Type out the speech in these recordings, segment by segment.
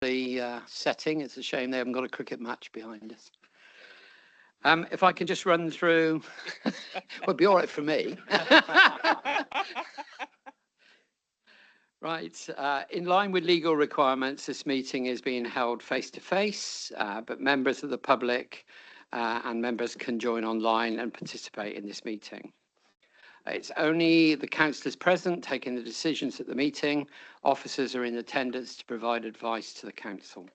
the setting. It's a shame they haven't got a cricket match behind us. If I can just run through, would be all right for me. Right. In line with legal requirements, this meeting is being held face to face, but members of the public and members can join online and participate in this meeting. It's only the councillors present taking the decisions at the meeting. Officers are in attendance to provide advice to the council.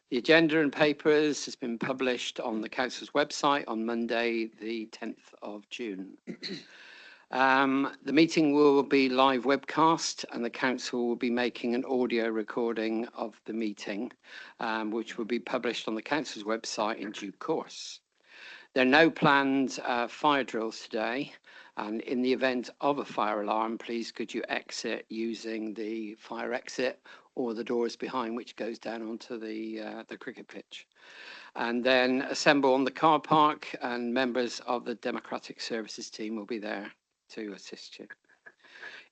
The agenda and papers has been published on the council's website on Monday, the 10th of June. The meeting will be live webcast and the council will be making an audio recording of the meeting, which will be published on the council's website in due course. There are no planned fire drills today, and in the event of a fire alarm, please could you exit using the fire exit or the doors behind, which goes down onto the cricket pitch. And then assemble on the car park, and members of the Democratic Services team will be there to assist you.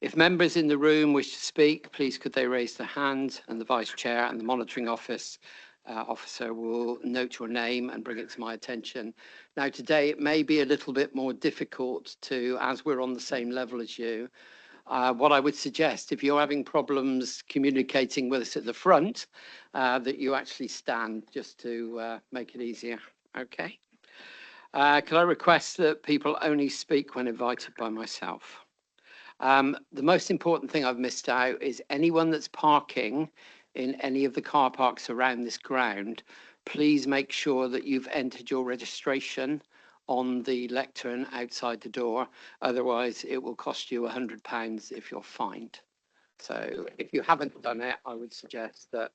If members in the room wish to speak, please could they raise their hand, and the Vice Chair and the Monitoring Officer will note your name and bring it to my attention. Now, today it may be a little bit more difficult to, as we're on the same level as you, what I would suggest, if you're having problems communicating with us at the front, that you actually stand just to make it easier. Okay. Could I request that people only speak when invited by myself? The most important thing I've missed out is anyone that's parking in any of the car parks around this ground, please make sure that you've entered your registration on the lectern outside the door. Otherwise, it will cost you £100 if you're fined. So if you haven't done it, I would suggest that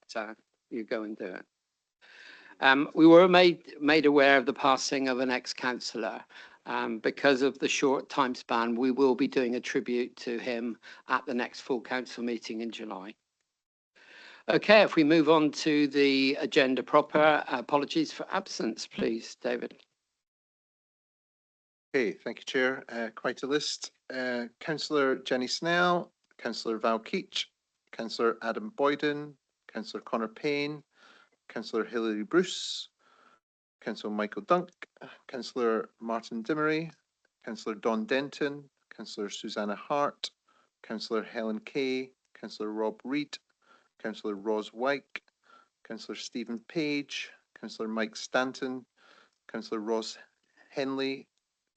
you go and do it. We were made aware of the passing of an ex-councillor. Because of the short time span, we will be doing a tribute to him at the next full council meeting in July. Okay, if we move on to the agenda proper, apologies for absence, please, David. Okay, thank you, Chair. Quite a list. Councillor Jenny Snell, Councillor Val Keach, Councillor Adam Boyden, Councillor Connor Payne, Councillor Hilary Bruce, Councillor Michael Dunk, Councillor Martin Dimmery, Councillor Don Denton, Councillor Susanna Hart, Councillor Helen Kay, Councillor Rob Reid, Councillor Ros Wyke, Councillor Stephen Page, Councillor Mike Stanton, Councillor Ross Henley,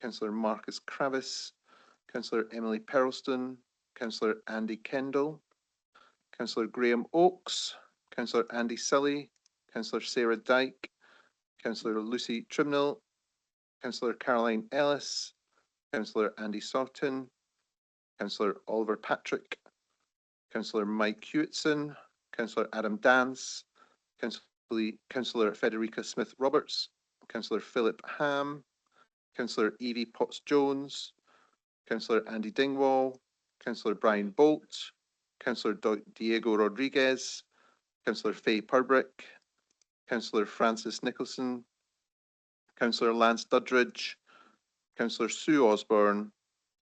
Councillor Marcus Kravis, Councillor Emily Perlston, Councillor Andy Kendall, Councillor Graham Oakes, Councillor Andy Sully, Councillor Sarah Dyke, Councillor Lucy Trimnell, Councillor Caroline Ellis, Councillor Andy Saughton, Councillor Oliver Patrick, Councillor Mike Hewitson, Councillor Adam Dance, Councillor Federica Smith-Roberts, Councillor Philip Ham, Councillor Evie Potts-Jones, Councillor Andy Dingwall, Councillor Brian Bolt, Councillor Diego Rodriguez, Councillor Faye Purbrick, Councillor Francis Nicholson, Councillor Lance Duddridge, Councillor Sue Osborne,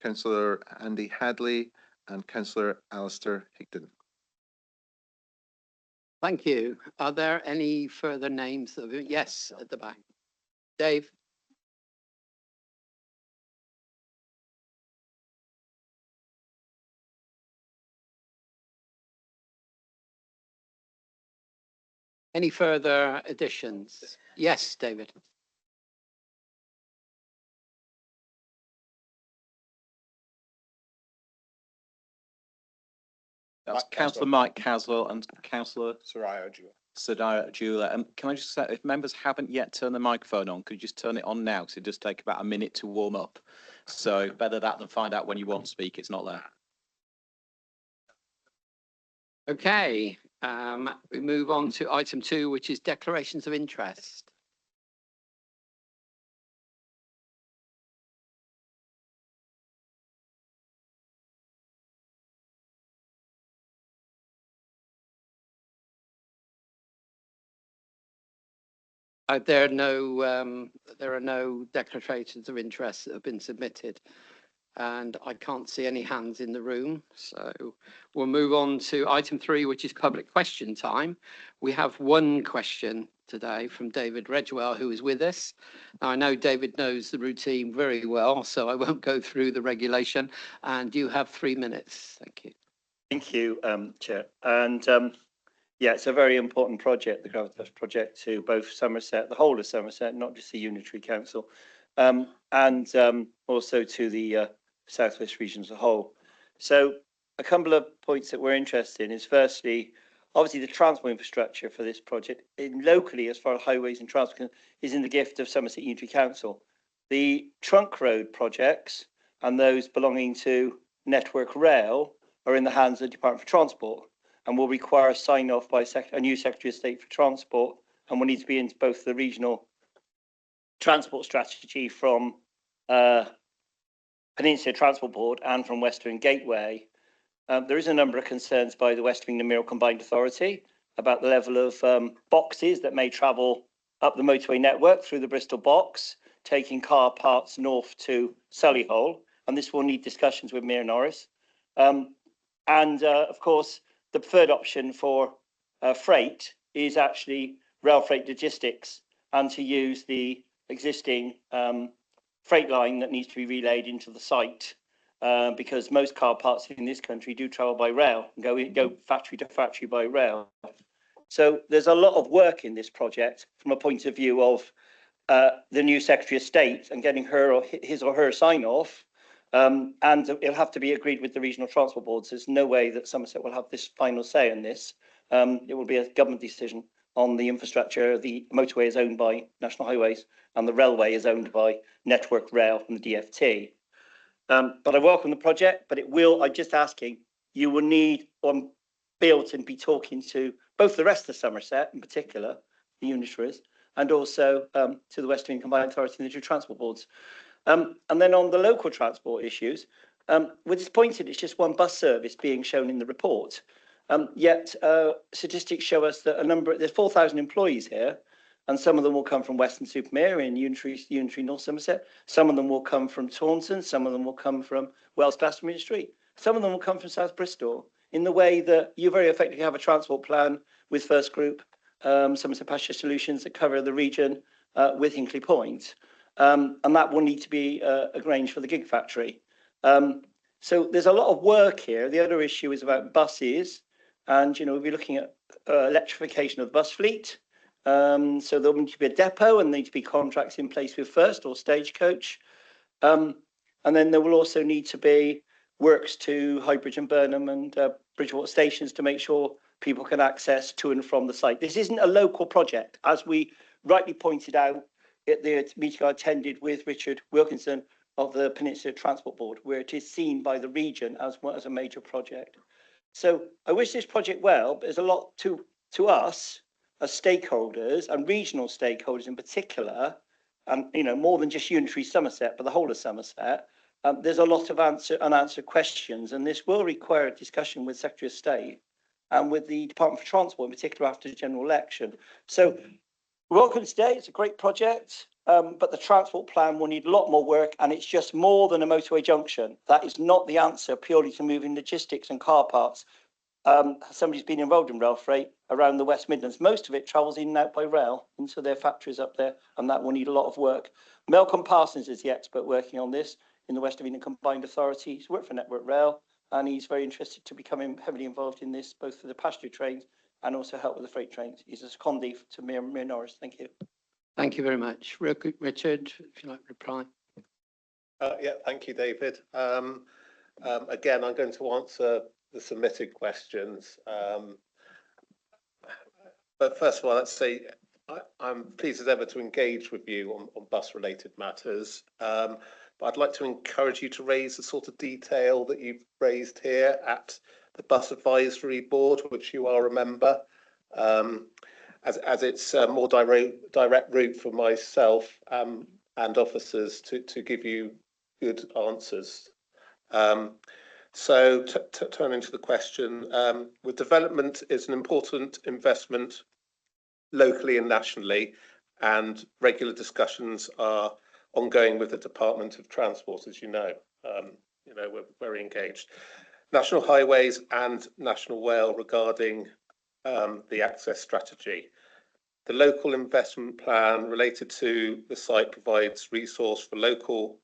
Councillor Andy Hadley, and Councillor Alistair Higdon. Thank you. Are there any further names? Yes, at the back. Dave. Any further additions? Yes, David. That's Councillor Mike Caswell and Councillor Soraya Jewell. Sadaya Jewell. Can I just say, if members haven't yet turned the microphone on, could you just turn it on now? Because it does take about a minute to warm up. So better that than find out when you want to speak. It's not there. Okay, we move on to item 2, which is declarations of interest. There are no declarations of interest that have been submitted. And I can't see any hands in the room. So we'll move on to item 3, which is public question time. We have one question today from David Redgewell, who is with us. Now, I know David knows the routine very well, so I won't go through the regulation. And you have 3 minutes. Thank you. Thank you, Chair. And yeah, it's a very important project, the Gravitas project, to both Somerset, the whole of Somerset, not just the Unitary Council, and also to the South West region as a whole. So a couple of points that we're interested in is, firstly, obviously the transport infrastructure for this project locally, as far as highways and transport, is in the gift of Somerset Unitary Council. The trunk road projects and those belonging to Network Rail are in the hands of the Department for Transport and will require a sign-off by a new Secretary of State for Transport, and will need to be into both the regional transport strategy from Peninsula Transport Board and from Western Gateway. There is a number of concerns by the West of England Mirror Combined Authority about the level of boxes that may travel up the motorway network through the Bristol box, taking car parts north to Solihull, and this will need discussions with Mayor Norris. Of course, the preferred option for freight is actually rail freight logistics, and to use the existing freight line that needs to be relayed into the site, because most car parts in this country do travel by rail and go factory to factory by rail. So there's a lot of work in this project from a point of view of the new Secretary of State and getting his or her sign off. And it'll have to be agreed with the regional transport boards. There's no way that Somerset will have this final say in this. It will be a government decision on the infrastructure. The motorway is owned by National Highways and the railway is owned by Network Rail and the DFT. But I welcome the project, but I'm just asking, you will need on built and be talking to both the rest of Somerset, in particular, the unitaries, and also to the West of England Combined Authority and the two transport boards. And then on the local transport issues, we're disappointed it's just one bus service being shown in the report. Yet statistics show us that there's 4,000 employees here, and some of them will come from Weston-super-Mare in Unitary North Somerset. Some of them will come from Taunton. Some of them will come from Wells Glastonbury Street. Some of them will come from South Bristol, in the way that you very effectively have a transport plan with First Group, Somerset Passenger Solutions that cover the region with Hinkley Point. And that will need to be arranged for the Gigafactory. So there's a lot of work here. The other issue is about buses, and we'll be looking at electrification of the bus fleet. So there'll need to be a depot and need to be contracts in place with First or Stagecoach. And then there will also need to be works to Highbridge and Burnham and Bridgewater stations to make sure people can access to and from the site. This isn't a local project, as we rightly pointed out at the meeting I attended with Richard Wilkinson of the Peninsula Transport Board, where it is seen by the region as a major project. So I wish this project well, but there's a lot to us as stakeholders and regional stakeholders in particular, and more than just Unitary Somerset, but the whole of Somerset. There's a lot of unanswered questions, and this will require a discussion with Secretary of State and with the Department for Transport, in particular after the general election. So welcome today. It's a great project, but the transport plan will need a lot more work, and it's just more than a motorway junction. That is not the answer purely to moving logistics and car parts. Somebody's been involved in rail freight around the West Midlands. Most of it travels in and out by rail into their factories up there, and that will need a lot of work. Malcolm Parsons is the expert working on this in the West of England Combined Authority. He's worked for Network Rail, and he's very interested to become heavily involved in this, both for the passenger trains and also help with the freight trains. He's a secondee to Mayor Norris. Thank you. Thank you very much. Richard, if you'd like to reply. Yeah, thank you, David. Again, I'm going to answer the submitted questions. But first of all, let's say I'm pleased as ever to engage with you on bus-related matters. But I'd like to encourage you to raise the sort of detail that you've raised here at the Bus Advisory Board, which you are a member, as it's a more direct route for myself and officers to give you good answers. So turning to the question, with development is an important investment locally and nationally, and regular discussions are ongoing with the Department of Transport, as you know. we're very engaged. National Highways and National Rail regarding the access strategy. The local investment plan related to the site provides resource for local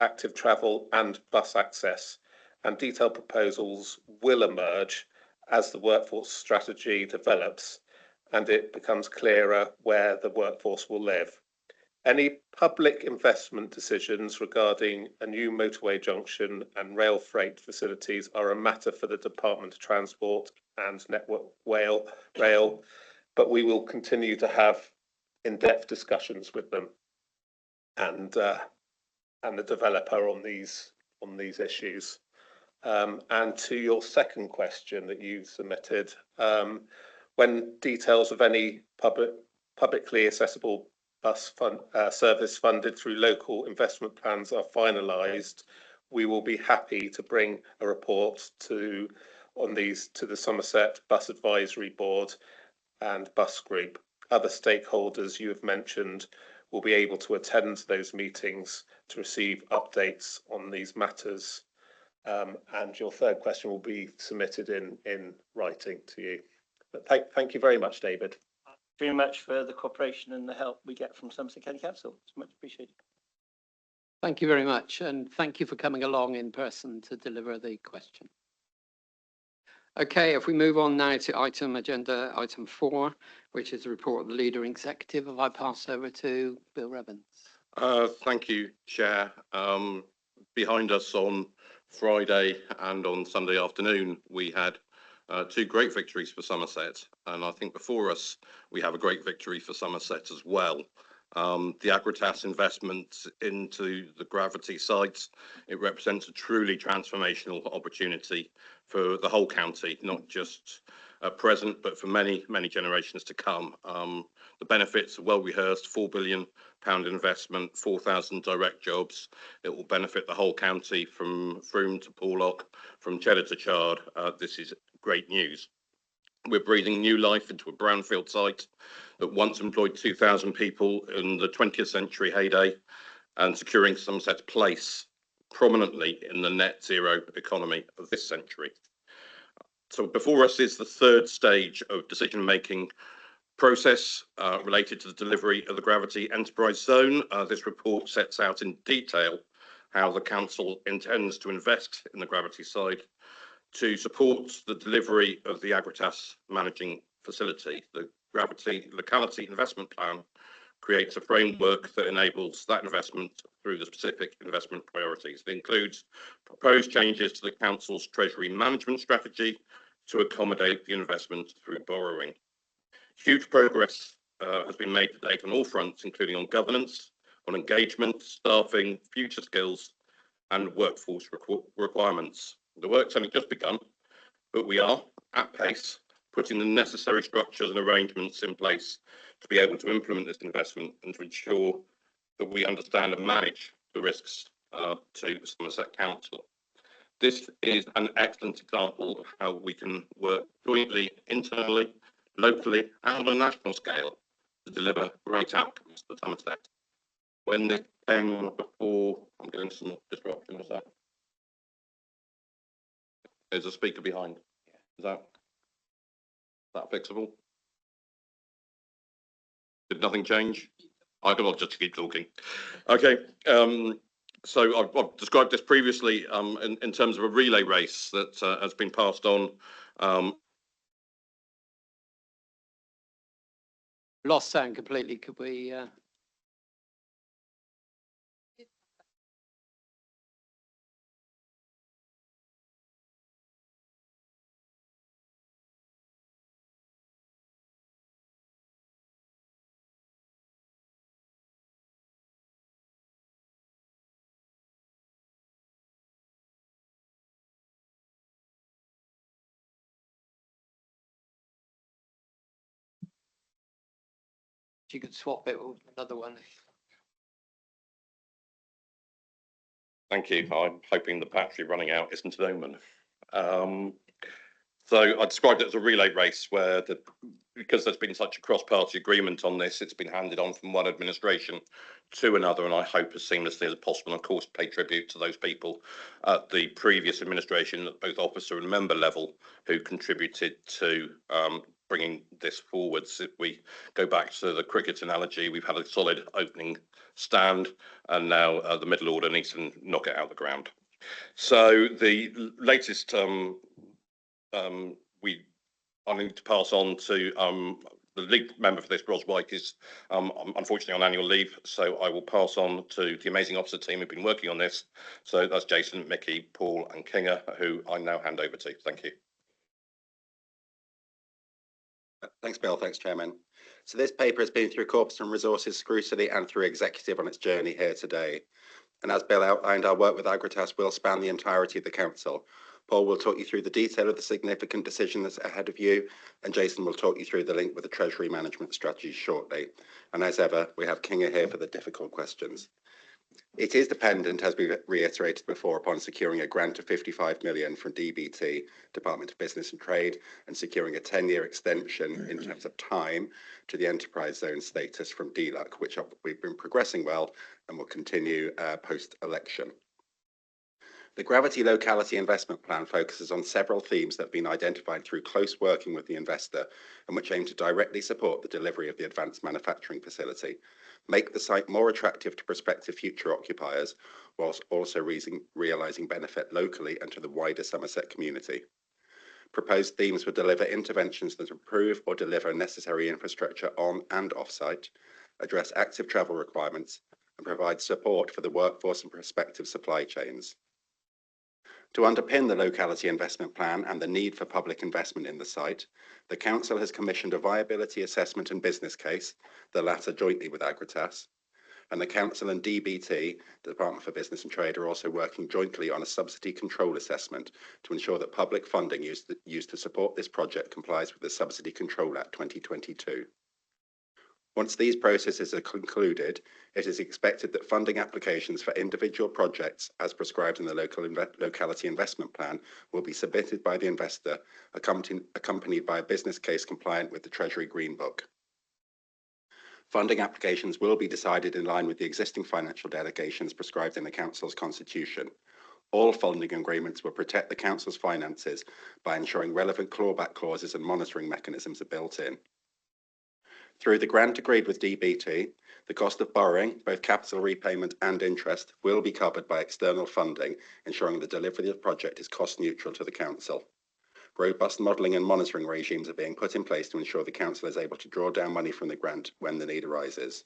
active travel and bus access, and detailed proposals will emerge as the workforce strategy develops and it becomes clearer where the workforce will live. Any public investment decisions regarding a new motorway junction and rail freight facilities are a matter for the Department of Transport and Network Rail, but we will continue to have in-depth discussions with them and the developer on these issues. And to your second question that you submitted, when details of any publicly accessible bus service funded through local investment plans are finalised, we will be happy to bring a report on these to the Somerset Bus Advisory Board and Bus Group. Other stakeholders you have mentioned will be able to attend those meetings to receive updates on these matters. And your third question will be submitted in writing to you. But thank you very much, David. Very much for the cooperation and the help we get from Somerset County Council. It's much appreciated. Thank you very much, and thank you for coming along in person to deliver the question. Okay, if we move on now to agenda item 4, which is the report of the leader executive, if I pass over to Bill Revans. Thank you, Chair. Behind us on Friday and on Sunday afternoon, we had 2 great victories for Somerset, and I think before us we have a great victory for Somerset as well. The Agratas investment into the Gravity sites, it represents a truly transformational opportunity for the whole county, not just present, but for many, many generations to come. The benefits are well rehearsed: £4 billion investment, 4,000 direct jobs. It will benefit the whole county from Frome to Porlock, from Cheddar to Chard. This is great news. We're breathing new life into a brownfield site that once employed 2,000 people in the 20th century heyday and securing Somerset's place prominently in the net zero economy of this century. So before us is the 3rd stage of decision-making process related to the delivery of the Gravity Enterprise Zone. This report sets out in detail how the council intends to invest in the Gravity side to support the delivery of the Agratas managing facility. The Gravity Locality Investment Plan creates a framework that enables that investment through the specific investment priorities. It includes proposed changes to the council's treasury management strategy to accommodate the investment through borrowing. Huge progress has been made to date on all fronts, including on governance, on engagement, staffing, future skills and workforce requirements. The work's only just begun, but we are, at pace, putting the necessary structures and arrangements in place to be able to implement this investment and to ensure that we understand and manage the risks to Somerset Council. This is an excellent example of how we can work jointly, internally, locally, and on a national scale to deliver great outcomes for Somerset. When this came on before, I'm getting some disruption. Is that? There's a speaker behind. Is that fixable? Did nothing change? I'll just keep talking. Okay. So I've described this previously in terms of a relay race that has been passed on. Lost sound completely. Could we? You could swap it with another one. Thank you. I'm hoping the battery running out isn't an omen. So I described it as a relay race where because there's been such a cross-party agreement on this, it's been handed on from one administration to another, and I hope as seamlessly as possible, and of course pay tribute to those people at the previous administration at both officer and member level who contributed to bringing this forwards. If we go back to the cricket analogy, we've had a solid opening stand, and now the middle order needs to knock it out of the ground. So the latest I need to pass on to the lead member for this, Ros Wyke, is unfortunately on annual leave, so I will pass on to the amazing officer team who've been working on this. So that's Jason, Mickey, Paul and Kinga, who I now hand over to. Thank you. Thanks, Bill. Thanks, Chairman. So this paper has been through Corpus and Resources scrutiny and through executive on its journey here today. And as Bill outlined, our work with Agritas will span the entirety of the council. Paul will talk you through the detail of the significant decision that's ahead of you, and Jason will talk you through the link with the Treasury management strategy shortly. And as ever, we have Kinga here for the difficult questions. It is dependent, as we reiterated before, upon securing a grant of 55 million from DBT, Department of Business and Trade, and securing a 10-year extension in terms of time to the enterprise zone status from DLUC, which we've been progressing well and will continue post-election. The Gravity Locality Investment Plan focuses on several themes that have been identified through close working with the investor and which aim to directly support the delivery of the advanced manufacturing facility, make the site more attractive to prospective future occupiers, whilst also realising benefit locally and to the wider Somerset community. Proposed themes would deliver interventions that improve or deliver necessary infrastructure on and off-site, address active travel requirements, and provide support for the workforce and prospective supply chains. To underpin the locality investment plan and the need for public investment in the site, the Council has commissioned a viability assessment and business case, the latter jointly with Agritas, and the Council and DBT, the Department for Business and Trade, are also working jointly on a subsidy control assessment to ensure that public funding used to support this project complies with the Subsidy Control Act 2022. Once these processes are concluded, it is expected that funding applications for individual projects, as prescribed in the locality investment plan, will be submitted by the investor, accompanied by a business case compliant with the Treasury Green Book. Funding applications will be decided in line with the existing financial delegations prescribed in the Council's constitution. All funding agreements will protect the Council's finances by ensuring relevant clawback clauses and monitoring mechanisms are built in. Through the grant agreed with DBT, the cost of borrowing, both capital repayment and interest, will be covered by external funding, ensuring the delivery of the project is cost neutral to the Council. Robust modelling and monitoring regimes are being put in place to ensure the Council is able to draw down money from the grant when the need arises.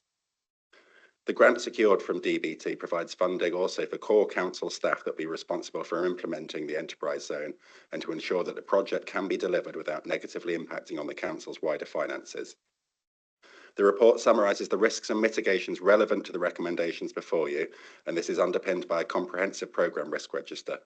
The grant secured from DBT provides funding also for core Council staff that will be responsible for implementing the enterprise zone and to ensure that the project can be delivered without negatively impacting on the Council's wider finances. The report summarises the risks and mitigations relevant to the recommendations before you, and this is underpinned by a comprehensive programme risk register.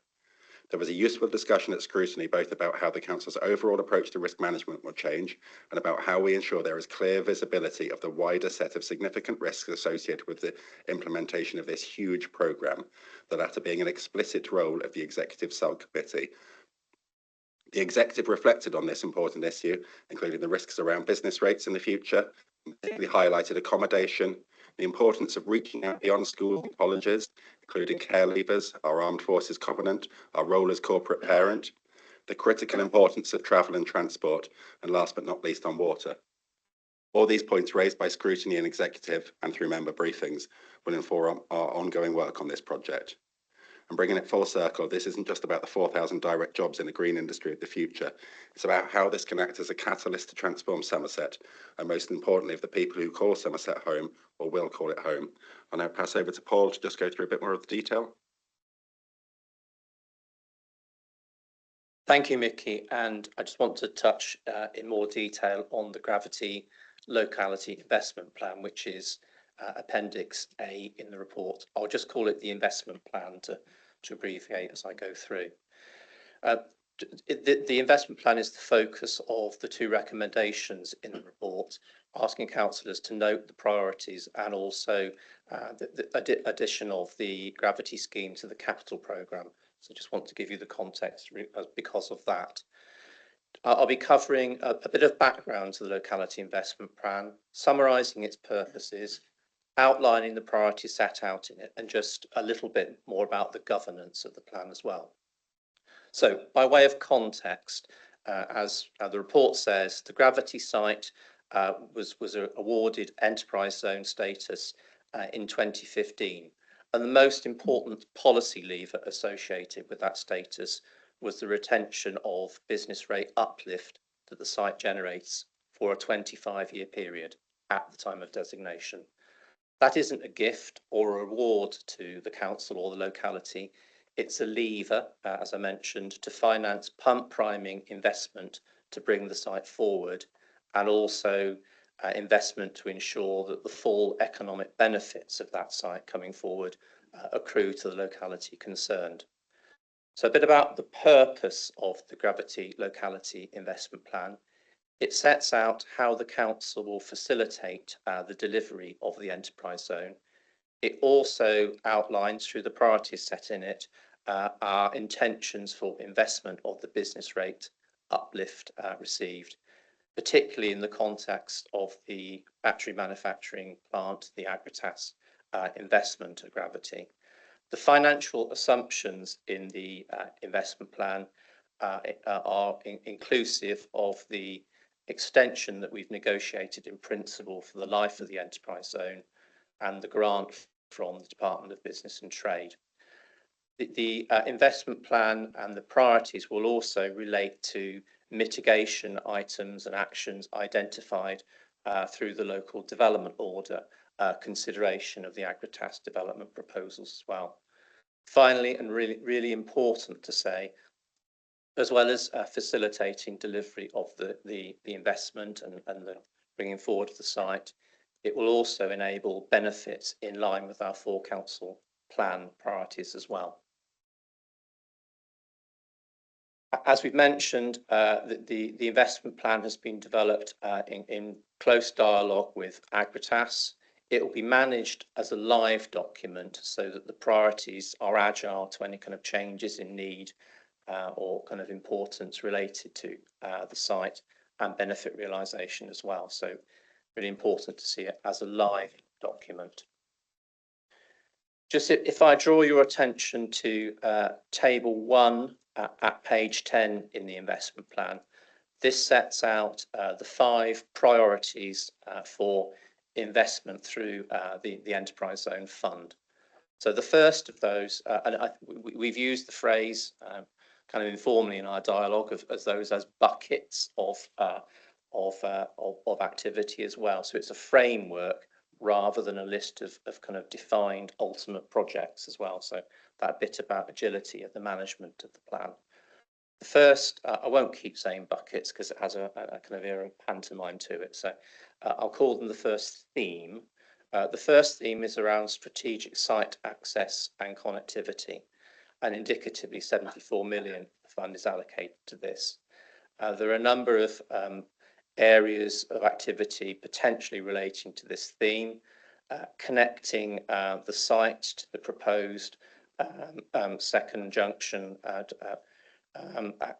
There was a useful discussion at scrutiny both about how the Council's overall approach to risk management will change and about how we ensure there is clear visibility of the wider set of significant risks associated with the implementation of this huge programme, the latter being an explicit role of the Executive Subcommittee. The Executive reflected on this important issue, including the risks around business rates in the future, particularly highlighted accommodation, the importance of reaching out beyond schools and colleges, including care leavers, our Armed Forces Covenant, our role as corporate parent, the critical importance of travel and transport, and last but not least on water. All these points raised by scrutiny and executive and through member briefings will inform our ongoing work on this project. And bringing it full circle, this isn't just about the 4,000 direct jobs in the green industry of the future. It's about how this can act as a catalyst to transform Somerset, and most importantly, of the people who call Somerset home or will call it home. I'll now pass over to Paul to just go through a bit more of the detail. Thank you, Mickey. And I just want to touch in more detail on the Gravity Locality Investment Plan, which is Appendix A in the report. I'll just call it the investment plan to abbreviate as I go through. The investment plan is the focus of the two recommendations in the report, asking councillors to note the priorities and also the addition of the Gravity scheme to the capital programme. So I just want to give you the context because of that. I'll be covering a bit of background to the locality investment plan, summarising its purposes, outlining the priorities set out in it, and just a little bit more about the governance of the plan as well. So, by way of context, as the report says, the Gravity site was awarded enterprise zone status in 2015, and the most important policy lever associated with that status was the retention of business rate uplift that the site generates for a 25-year period at the time of designation. That isn't a gift or a reward to the council or the locality. It's a lever, as I mentioned, to finance pump priming investment to bring the site forward, and also investment to ensure that the full economic benefits of that site coming forward accrue to the locality concerned. So a bit about the purpose of the Gravity Locality Investment Plan. It sets out how the council will facilitate the delivery of the enterprise zone. It also outlines, through the priorities set in it, our intentions for investment of the business rate uplift received, particularly in the context of the battery manufacturing plant, the Agratas investment at Gravity. The financial assumptions in the investment plan are inclusive of the extension that we've negotiated in principle for the life of the enterprise zone and the grant from the Department of Business and Trade. The investment plan and the priorities will also relate to mitigation items and actions identified through the local development order consideration of the Agratas development proposals as well. Finally, and really important to say, as well as facilitating delivery of the investment and the bringing forward of the site, it will also enable benefits in line with our full council plan priorities as well. As we've mentioned, the investment plan has been developed in close dialogue with Agratas. It will be managed as a live document so that the priorities are agile to any kind of changes in need or kind of importance related to the site and benefit realisation as well. So really important to see it as a live document. Just if I draw your attention to table 1 at page 10 in the investment plan, this sets out the 5 priorities for investment through the Enterprise Zone Fund. So the first of those, we've used the phrase kind of informally in our dialogue as those as buckets of activity as well. So it's a framework rather than a list of kind of defined ultimate projects as well. So that bit about agility of the management of the plan. The first, I won't keep saying buckets because it has a kind of era pantomime to it. So I'll call them the first theme. The first theme is around strategic site access and connectivity, and indicatively 74 million fund is allocated to this. There are a number of areas of activity potentially relating to this theme, connecting the site to the proposed second junction,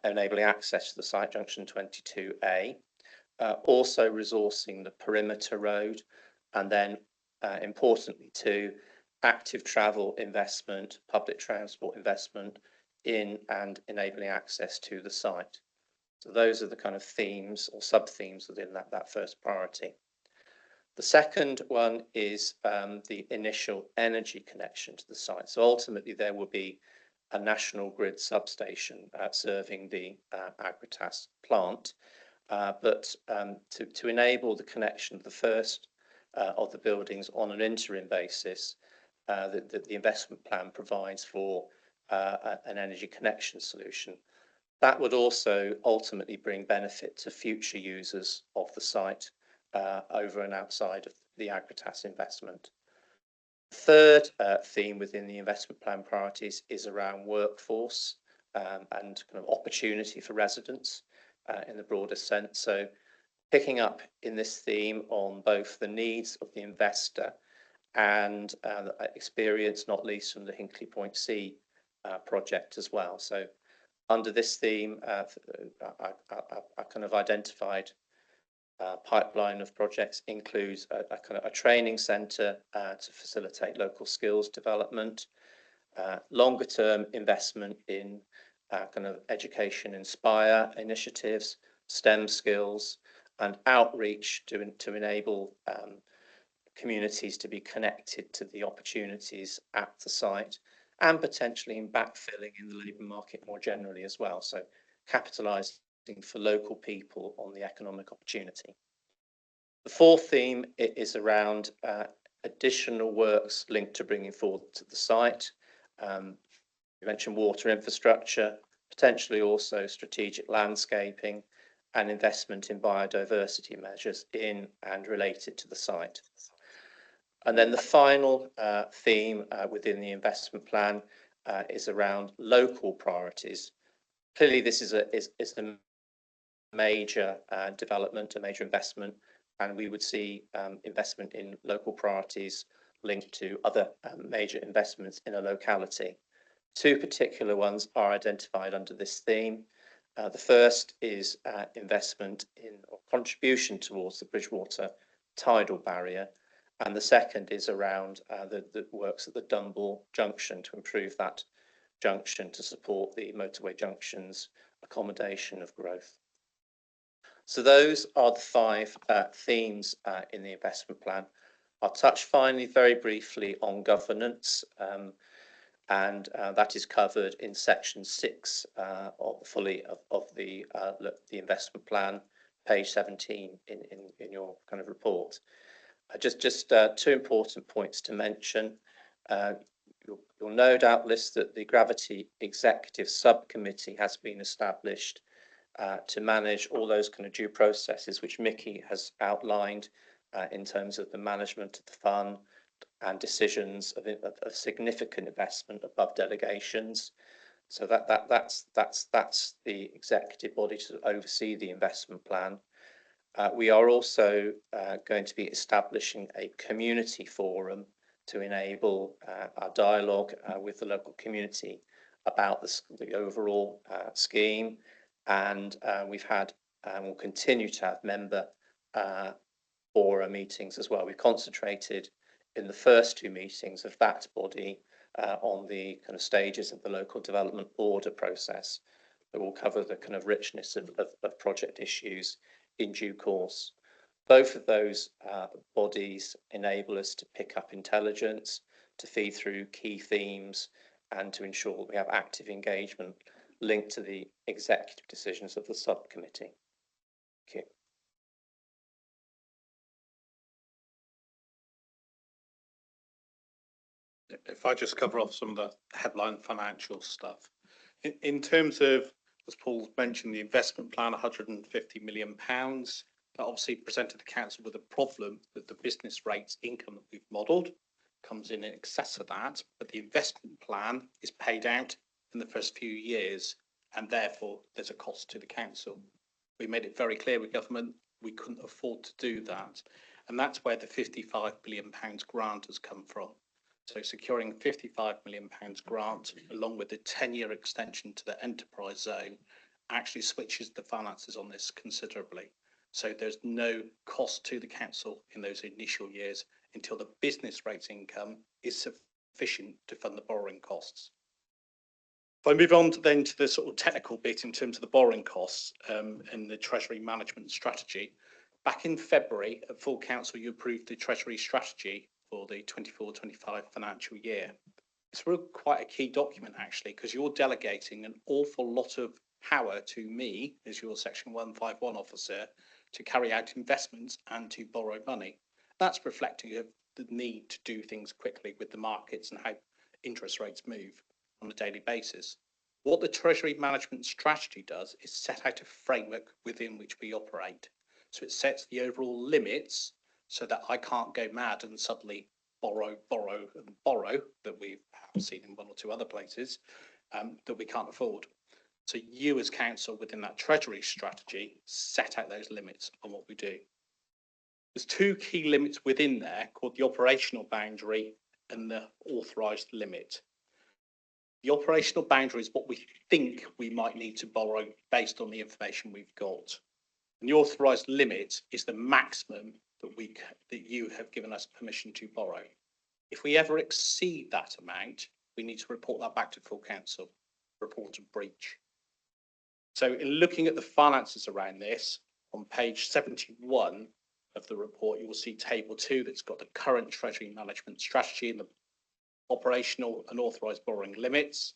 enabling access to the site junction 22A, also resourcing the perimeter road, and then importantly too, active travel investment, public transport investment in and enabling access to the site. So those are the kind of themes or sub-themes within that first priority. The second one is the initial energy connection to the site. So ultimately there will be a national grid substation serving the Agratas plant, but to enable the connection of the first of the buildings on an interim basis, the investment plan provides for an energy connection solution. That would also ultimately bring benefit to future users of the site over and outside of the Agratas investment. Third theme within the investment plan priorities is around workforce and kind of opportunity for residents in the broader sense. So picking up in this theme on both the needs of the investor and experience, not least from the Hinkley Point C project as well. So Under this theme, I kind of identified pipeline of projects includes a kind of a training centre to facilitate local skills development, longer term investment in kind of education inspire initiatives, STEM skills, and outreach to enable communities to be connected to the opportunities at the site, and potentially in backfilling in the labour market more generally as well. So capitalising for local people on the economic opportunity. The fourth theme is around additional works linked to bringing forward to the site. You mentioned water infrastructure, potentially also strategic landscaping and investment in biodiversity measures in and related to the site. And then the final theme within the investment plan is around local priorities. Clearly, this is a major development, a major investment, and we would see investment in local priorities linked to other major investments in a locality. Two particular ones are identified under this theme. The first is investment in or contribution towards the Bridgewater tidal barrier, and the second is around the works at the Dunbar junction to improve that junction to support the motorway junction's accommodation of growth. So those are the five themes in the investment plan. I'll touch finally very briefly on governance, and that is covered in section 6 of the investment plan, page 17 in your kind of report. Just two important points to mention. You'll no doubt list that the Gravity Executive Subcommittee has been established to manage all those kind of due processes which Mickey has outlined in terms of the management of the fund and decisions of significant investment above delegations. So that's the executive body to oversee the investment plan. We are also going to be establishing a community forum to enable our dialogue with the local community about the overall scheme. And we've had and will continue to have member fora meetings as well. We've concentrated in the first two meetings of that body on the kind of stages of the local development order process that will cover the kind of richness of project issues in due course. Both of those bodies enable us to pick up intelligence, to feed through key themes, and to ensure that we have active engagement linked to the executive decisions of the subcommittee. Thank you. If I just cover off some of the headline financial stuff. In terms of, as Paul mentioned, the investment plan, £150 million, that obviously presented the council with a problem that the business rates income that we've modelled comes in excess of that, but the investment plan is paid out in the first few years, and therefore there's a cost to the council. We made it very clear with government we couldn't afford to do that, and that's where the £55 million grant has come from. So securing £55 million grant along with the 10-year extension to the enterprise zone actually switches the finances on this considerably. So there's no cost to the council in those initial years until the business rates income is sufficient to fund the borrowing costs. If I move on to the sort of technical bit in terms of the borrowing costs and the Treasury management strategy, back in February at full council you approved the Treasury strategy for the 24-25 financial year. It's really quite a key document actually, because you're delegating an awful lot of power to me as your Section 151 officer to carry out investments and to borrow money. That's reflecting of the need to do things quickly with the markets and how interest rates move on a daily basis. What the Treasury management strategy does is set out a framework within which we operate. So it sets the overall limits so that I can't go mad and suddenly borrow that we have seen in one or two other places that we can't afford. So you as council within that Treasury strategy set out those limits on what we do. There's two key limits within there called the operational boundary and the authorised limit. The operational boundary is what we think we might need to borrow based on the information we've got. And the authorised limit is the maximum that you have given us permission to borrow. If we ever exceed that amount, we need to report that back to full council, report of breach. So in looking at the finances around this, on page 71 of the report, you will see table 2 that's got the current treasury management strategy and the operational and authorised borrowing limits.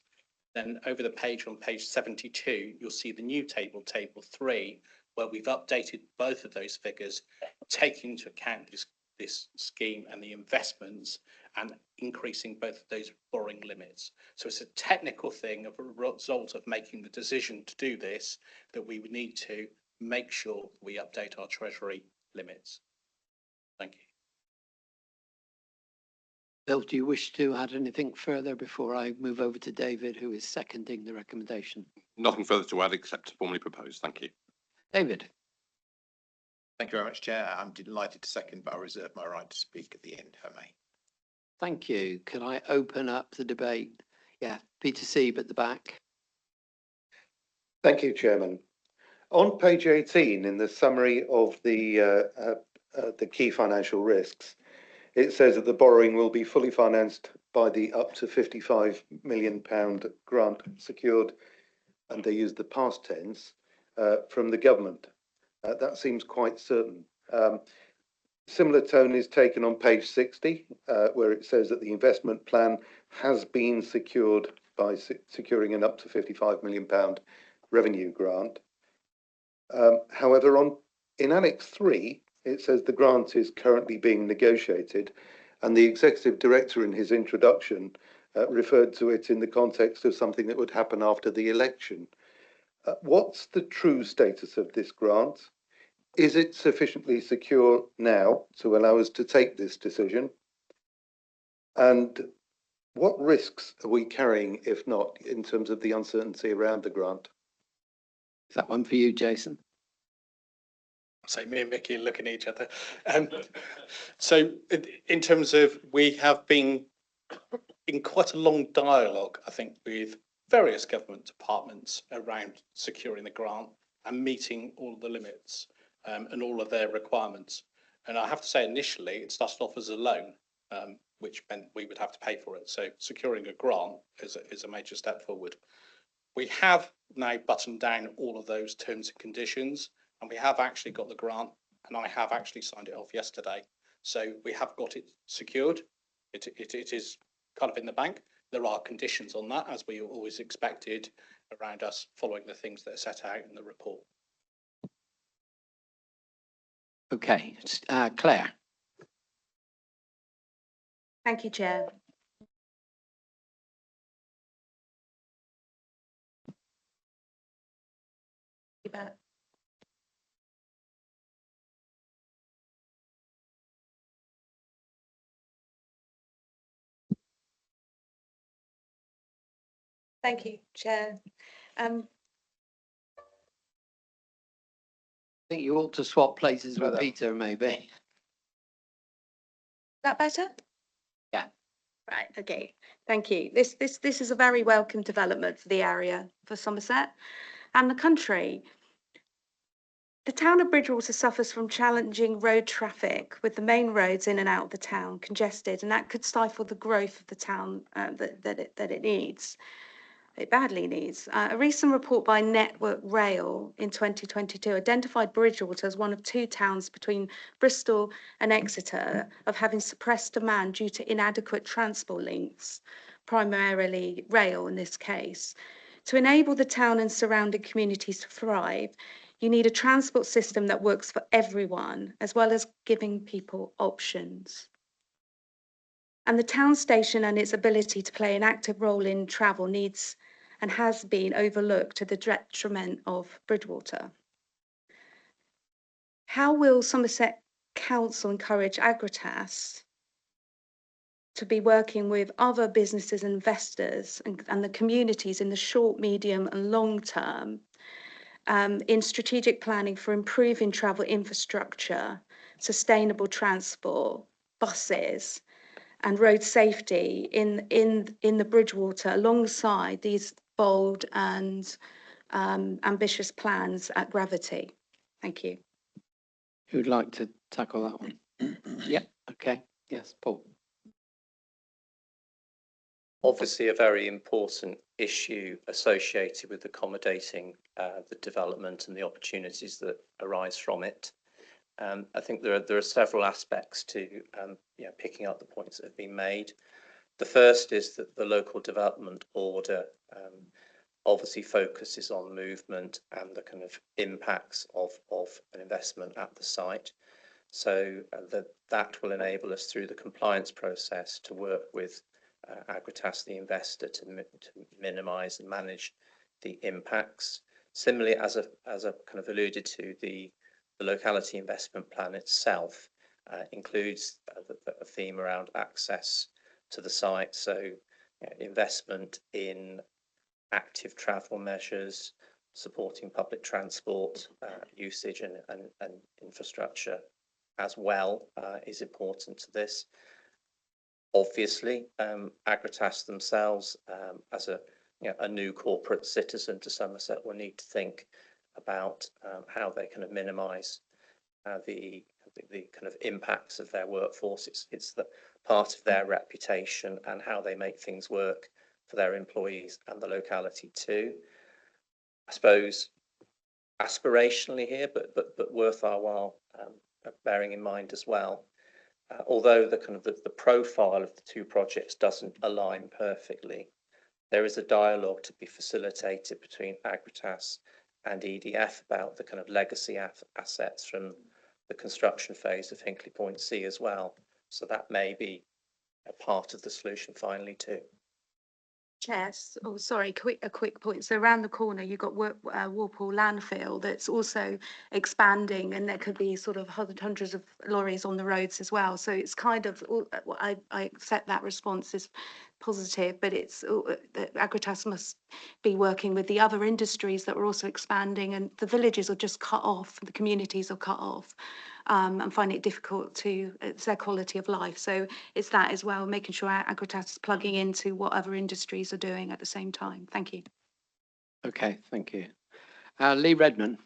Then over the page on page 72, you'll see the new table, table 3, where we've updated both of those figures, taking into account this scheme and the investments and increasing both of those borrowing limits. So it's a technical thing of a result of making the decision to do this, that we would need to make sure we update our treasury limits. Thank you. Bill, do you wish to add anything further before I move over to David, who is seconding the recommendation? Nothing further to add except to formally propose. Thank you. David? Thank you very much, Chair. I'm delighted to second, but I reserve my right to speak at the end, if I may. Thank you. Can I open up the debate? Yeah, Peter Sieb at the back. Thank you, Chairman. On page 18, in the summary of the key financial risks, it says that the borrowing will be fully financed by the up to £55 million grant secured, and they use the past tense, from the government. That seems quite certain. Similar tone is taken on page 60, where it says that the investment plan has been secured by securing an up to £55 million revenue grant. However, in Annex 3, it says the grant is currently being negotiated, and the Executive Director in his introduction referred to it in the context of something that would happen after the election. What's the true status of this grant? Is it sufficiently secure now to allow us to take this decision? And what risks are we carrying, if not, in terms of the uncertainty around the grant? Is that one for you, Jason? So me and Mickey are looking at each other. So in terms of, we have been in quite a long dialogue, I think, with various government departments around securing the grant and meeting all of the limits and all of their requirements. And I have to say, initially, it started off as a loan, which meant we would have to pay for it. So securing a grant is a major step forward. We have now buttoned down all of those terms and conditions, and we have actually got the grant, and I have actually signed it off yesterday. So we have got it secured. It is kind of in the bank. There are conditions on that, as we always expected, around us following the things that are set out in the report. Okay, Claire. Thank you, Chair. You bet. Thank you, Chair. I think you ought to swap places with Peter, maybe. Is that better? Yeah. Right, okay. Thank you. This is a very welcome development for the area, for Somerset and the country. The town of Bridgwater suffers from challenging road traffic, with the main roads in and out of the town congested, and that could stifle the growth of the town that it needs. It badly needs. A recent report by Network Rail in 2022 identified Bridgwater as one of 2 towns between Bristol and Exeter of having suppressed demand due to inadequate transport links, primarily rail in this case. To enable the town and surrounding communities to thrive, you need a transport system that works for everyone, as well as giving people options. And the town station and its ability to play an active role in travel needs and has been overlooked to the detriment of Bridgwater. How will Somerset Council encourage Agritas to be working with other businesses and investors and the communities in the short, medium and long term in strategic planning for improving travel infrastructure, sustainable transport, buses, and road safety in the Bridgewater alongside these bold and ambitious plans at Gravity. Thank you. Who'd like to tackle that one? Yeah, okay. Yes, Paul. Obviously, a very important issue associated with accommodating the development and the opportunities that arise from it. I think there are several aspects to picking up the points that have been made. The first is that the local development order obviously focuses on movement and the kind of impacts of an investment at the site. So that will enable us through the compliance process to work with Agritas, the investor, to minimise and manage the impacts. Similarly, as I kind of alluded to, the locality investment plan itself includes a theme around access to the site. So investment in active travel measures, supporting public transport usage and infrastructure as well is important to this. Obviously, Agritas themselves, as a new corporate citizen to Somerset, will need to think about how they kind of minimise the kind of impacts of their workforce. It's the part of their reputation and how they make things work for their employees and the locality too. I suppose aspirationally here, but worth our while bearing in mind as well. Although the kind of the profile of the two projects doesn't align perfectly, there is a dialogue to be facilitated between Agritas and EDF about the kind of legacy assets from the construction phase of Hinkley Point C as well. So that may be a part of the solution finally too. Chess. Oh, sorry, a quick point. So around the corner, you've got Warpool landfill that's also expanding, and there could be sort of hundreds of lorries on the roads as well. So it's kind of, I accept that response is positive, but it's that Agritas must be working with the other industries that are also expanding, and the villages are just cut off, the communities are cut off. And find it difficult it's their quality of life. So it's that as well, making sure Agritas is plugging into what other industries are doing at the same time. Thank you. Okay, thank you. Lee Redman.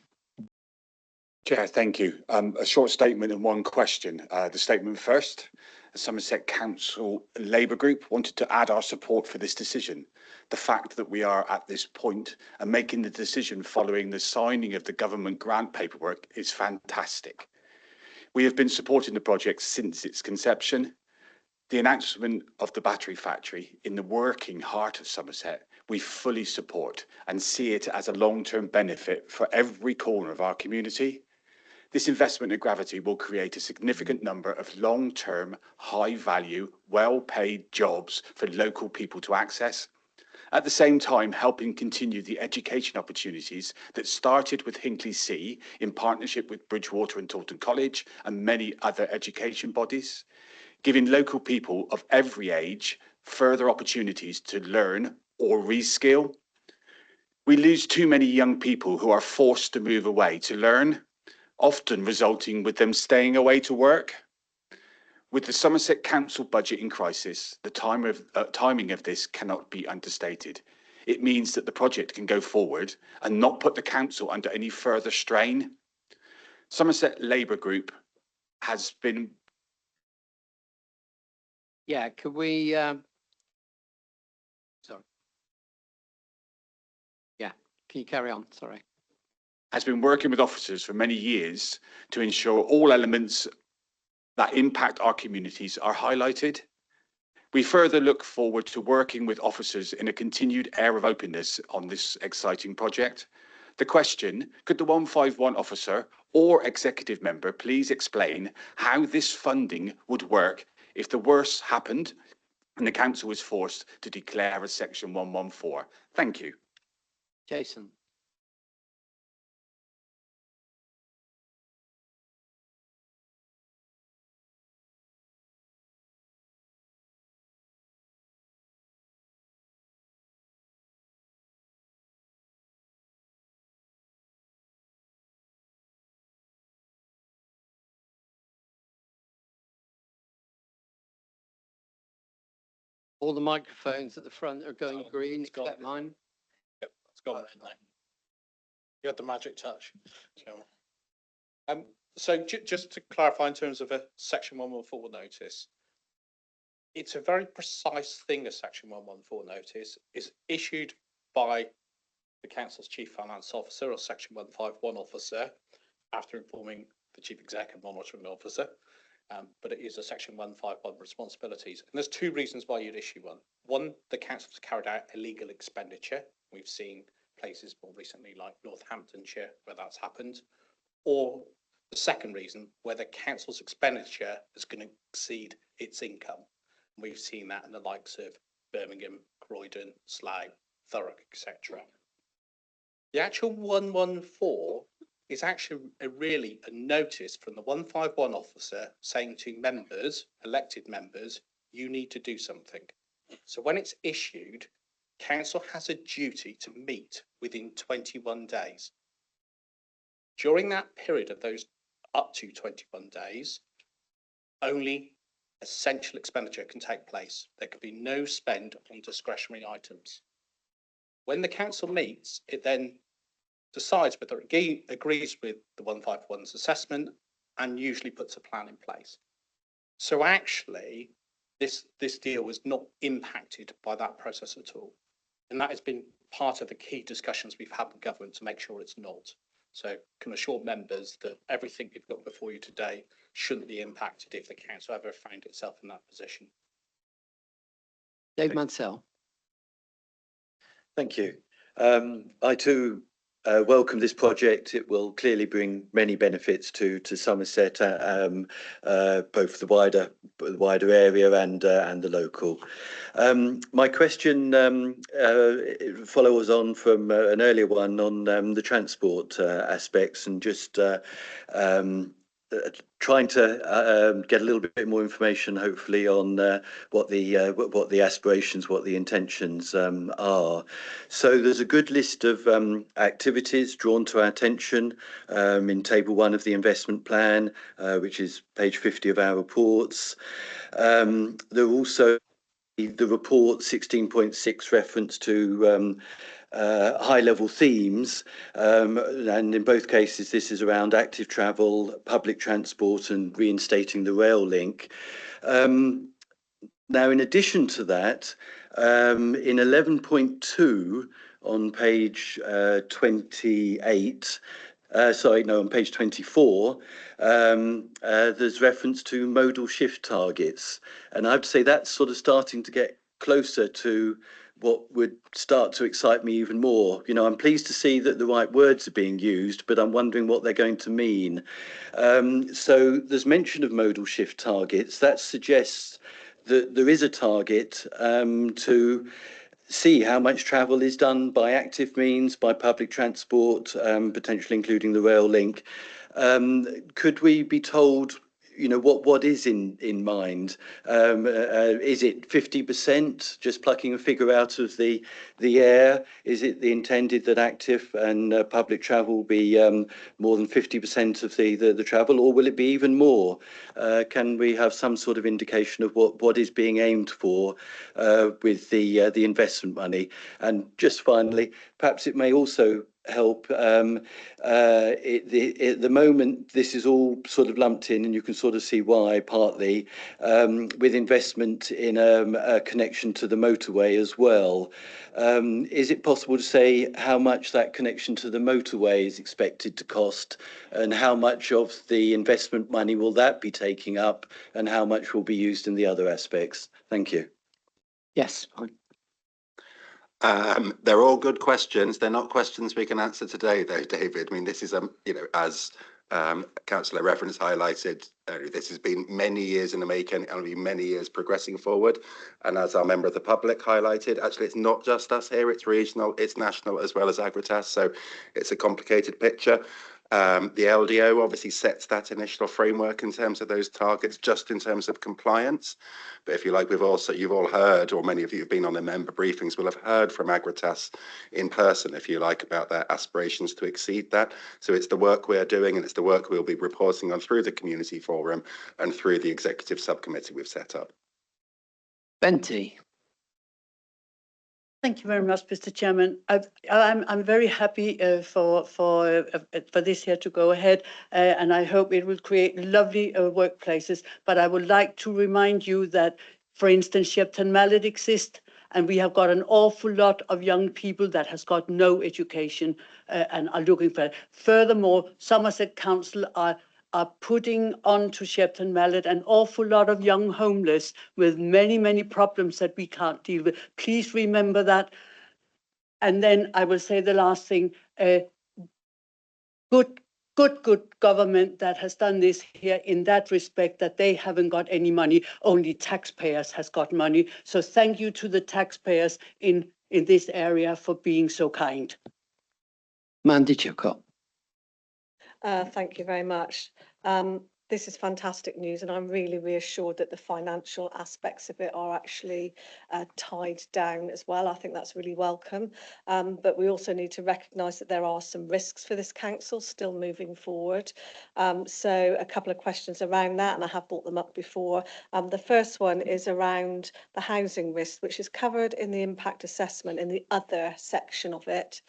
Chair, thank you. A short statement and one question. The statement first. The Somerset Council Labour Group wanted to add our support for this decision. The fact that we are at this point and making the decision following the signing of the government grant paperwork is fantastic. We have been supporting the project since its conception. The announcement of the battery factory in the working heart of Somerset, we fully support and see it as a long-term benefit for every corner of our community. This investment in Gravity will create a significant number of long-term, high-value, well-paid jobs for local people to access. At the same time, helping continue the education opportunities that started with Hinkley C in partnership with Bridgewater and Taunton College and many other education bodies, giving local people of every age further opportunities to learn or reskill. We lose too many young people who are forced to move away to learn, often resulting with them staying away to work. With the Somerset Council budget in crisis, the timing of this cannot be understated. It means that the project can go forward and not put the council under any further strain. Somerset Labour Group has been... Yeah, could we... Sorry. Yeah, can you carry on? Sorry. Has been working with officers for many years to ensure all elements that impact our communities are highlighted. We further look forward to working with officers in a continued air of openness on this exciting project. The question, could the 151 officer or executive member please explain how this funding would work if the worst happened and the council was forced to declare a section 114? Thank you. Jason. All the microphones at the front are going green, It's gone. except mine. Yep, it's gone. You had the magic touch. So just to clarify in terms of a section 114 notice, it's a very precise thing, a section 114 notice is issued by the council's chief finance officer or section 151 officer after informing the chief exec and monitoring officer. But it is a section 151 responsibilities. And there's two reasons why you'd issue one. One, the council's carried out illegal expenditure. We've seen places more recently like Northamptonshire where that's happened. Or the second reason, where the council's expenditure is going to exceed its income. And we've seen that in the likes of Birmingham, Croydon, Slough, Thurrock, etc. The actual 114 is actually really a notice from the 151 officer saying to members, elected members, you need to do something. So when it's issued, council has a duty to meet within 21 days. During that period of those up to 21 days, only essential expenditure can take place. There can be no spend on discretionary items. When the council meets, it then decides whether it agrees with the 151's assessment and usually puts a plan in place. So actually, this deal was not impacted by that process at all. And that has been part of the key discussions we've had with government to make sure it's not. So can assure members that everything you've got before you today shouldn't be impacted if the council ever found itself in that position. Dave Mansell. Thank you. I too welcome this project. It will clearly bring many benefits to Somerset, both the wider area and the local. My question follows on from an earlier one on the transport aspects, and just trying to get a little bit more information, hopefully, on what the aspirations, what the intentions are. So there's a good list of activities drawn to our attention in Table 1 of the investment plan, which is page 50 of our reports. There are also the report 16.6 reference to high-level themes, and in both cases this is around active travel, public transport and reinstating the rail link. Now, in addition to that, in 11.2 on page 28, on page 24, there's reference to modal shift targets, and I'd say that's sort of starting to get closer to what would start to excite me even more. You know, I'm pleased to see that the right words are being used, but I'm wondering what they're going to mean. So there's mention of modal shift targets. That suggests that there is a target to see how much travel is done by active means, by public transport, potentially including the rail link. Could we be told, you know, what is in mind? Is it 50%, just plucking a figure out of the air? Is it the intended that active and public travel will be more than 50% of the travel, or will it be even more? Can we have some sort of indication of what is being aimed for with the investment money? And just finally, perhaps it may also help. At the moment, this is all sort of lumped in, and you can sort of see why, partly with investment in a connection to the motorway as well. Is it possible to say how much that connection to the motorway is expected to cost, and how much of the investment money will that be taking up, and how much will be used in the other aspects? Thank you. Yes. They're all good questions. They're not questions we can answer today, though, David. I mean, this is, as Councillor Reference highlighted, this has been many years in the making, and will be many years progressing forward. And as our member of the public highlighted, actually, it's not just us here, it's regional, it's national, as well as Agritas. So it's a complicated picture. The LDO obviously sets that initial framework in terms of those targets, just in terms of compliance. But if you like, you've all heard, or many of you have been on the member briefings, will have heard from Agritas in person, if you like, about their aspirations to exceed that. So it's the work we're doing, and it's the work we'll be reporting on through the community forum and through the executive subcommittee we've set up. Benty. Thank you very much, Mr. Chairman. I'm very happy for this here to go ahead, and I hope it will create lovely workplaces. But I would like to remind you that, for instance, Shepton Mallet exists, and we have got an awful lot of young people that has got no education and are looking for it. Furthermore, Somerset Council are putting onto Shepton Mallet an awful lot of young homeless with many, many problems that we can't deal with. Please remember that. And then I will say the last thing, good government that has done this here in that respect, that they haven't got any money, only taxpayers has got money. So thank you to the taxpayers in this area for being so kind. Mandy Chilcott. Thank you very much. This is fantastic news, and I'm really reassured that the financial aspects of it are actually tied down as well. I think that's really welcome. But we also need to recognise that there are some risks for this council still moving forward. So a couple of questions around that, and I have brought them up before. The first one is around the housing risk, which is covered in the impact assessment in the other section of it.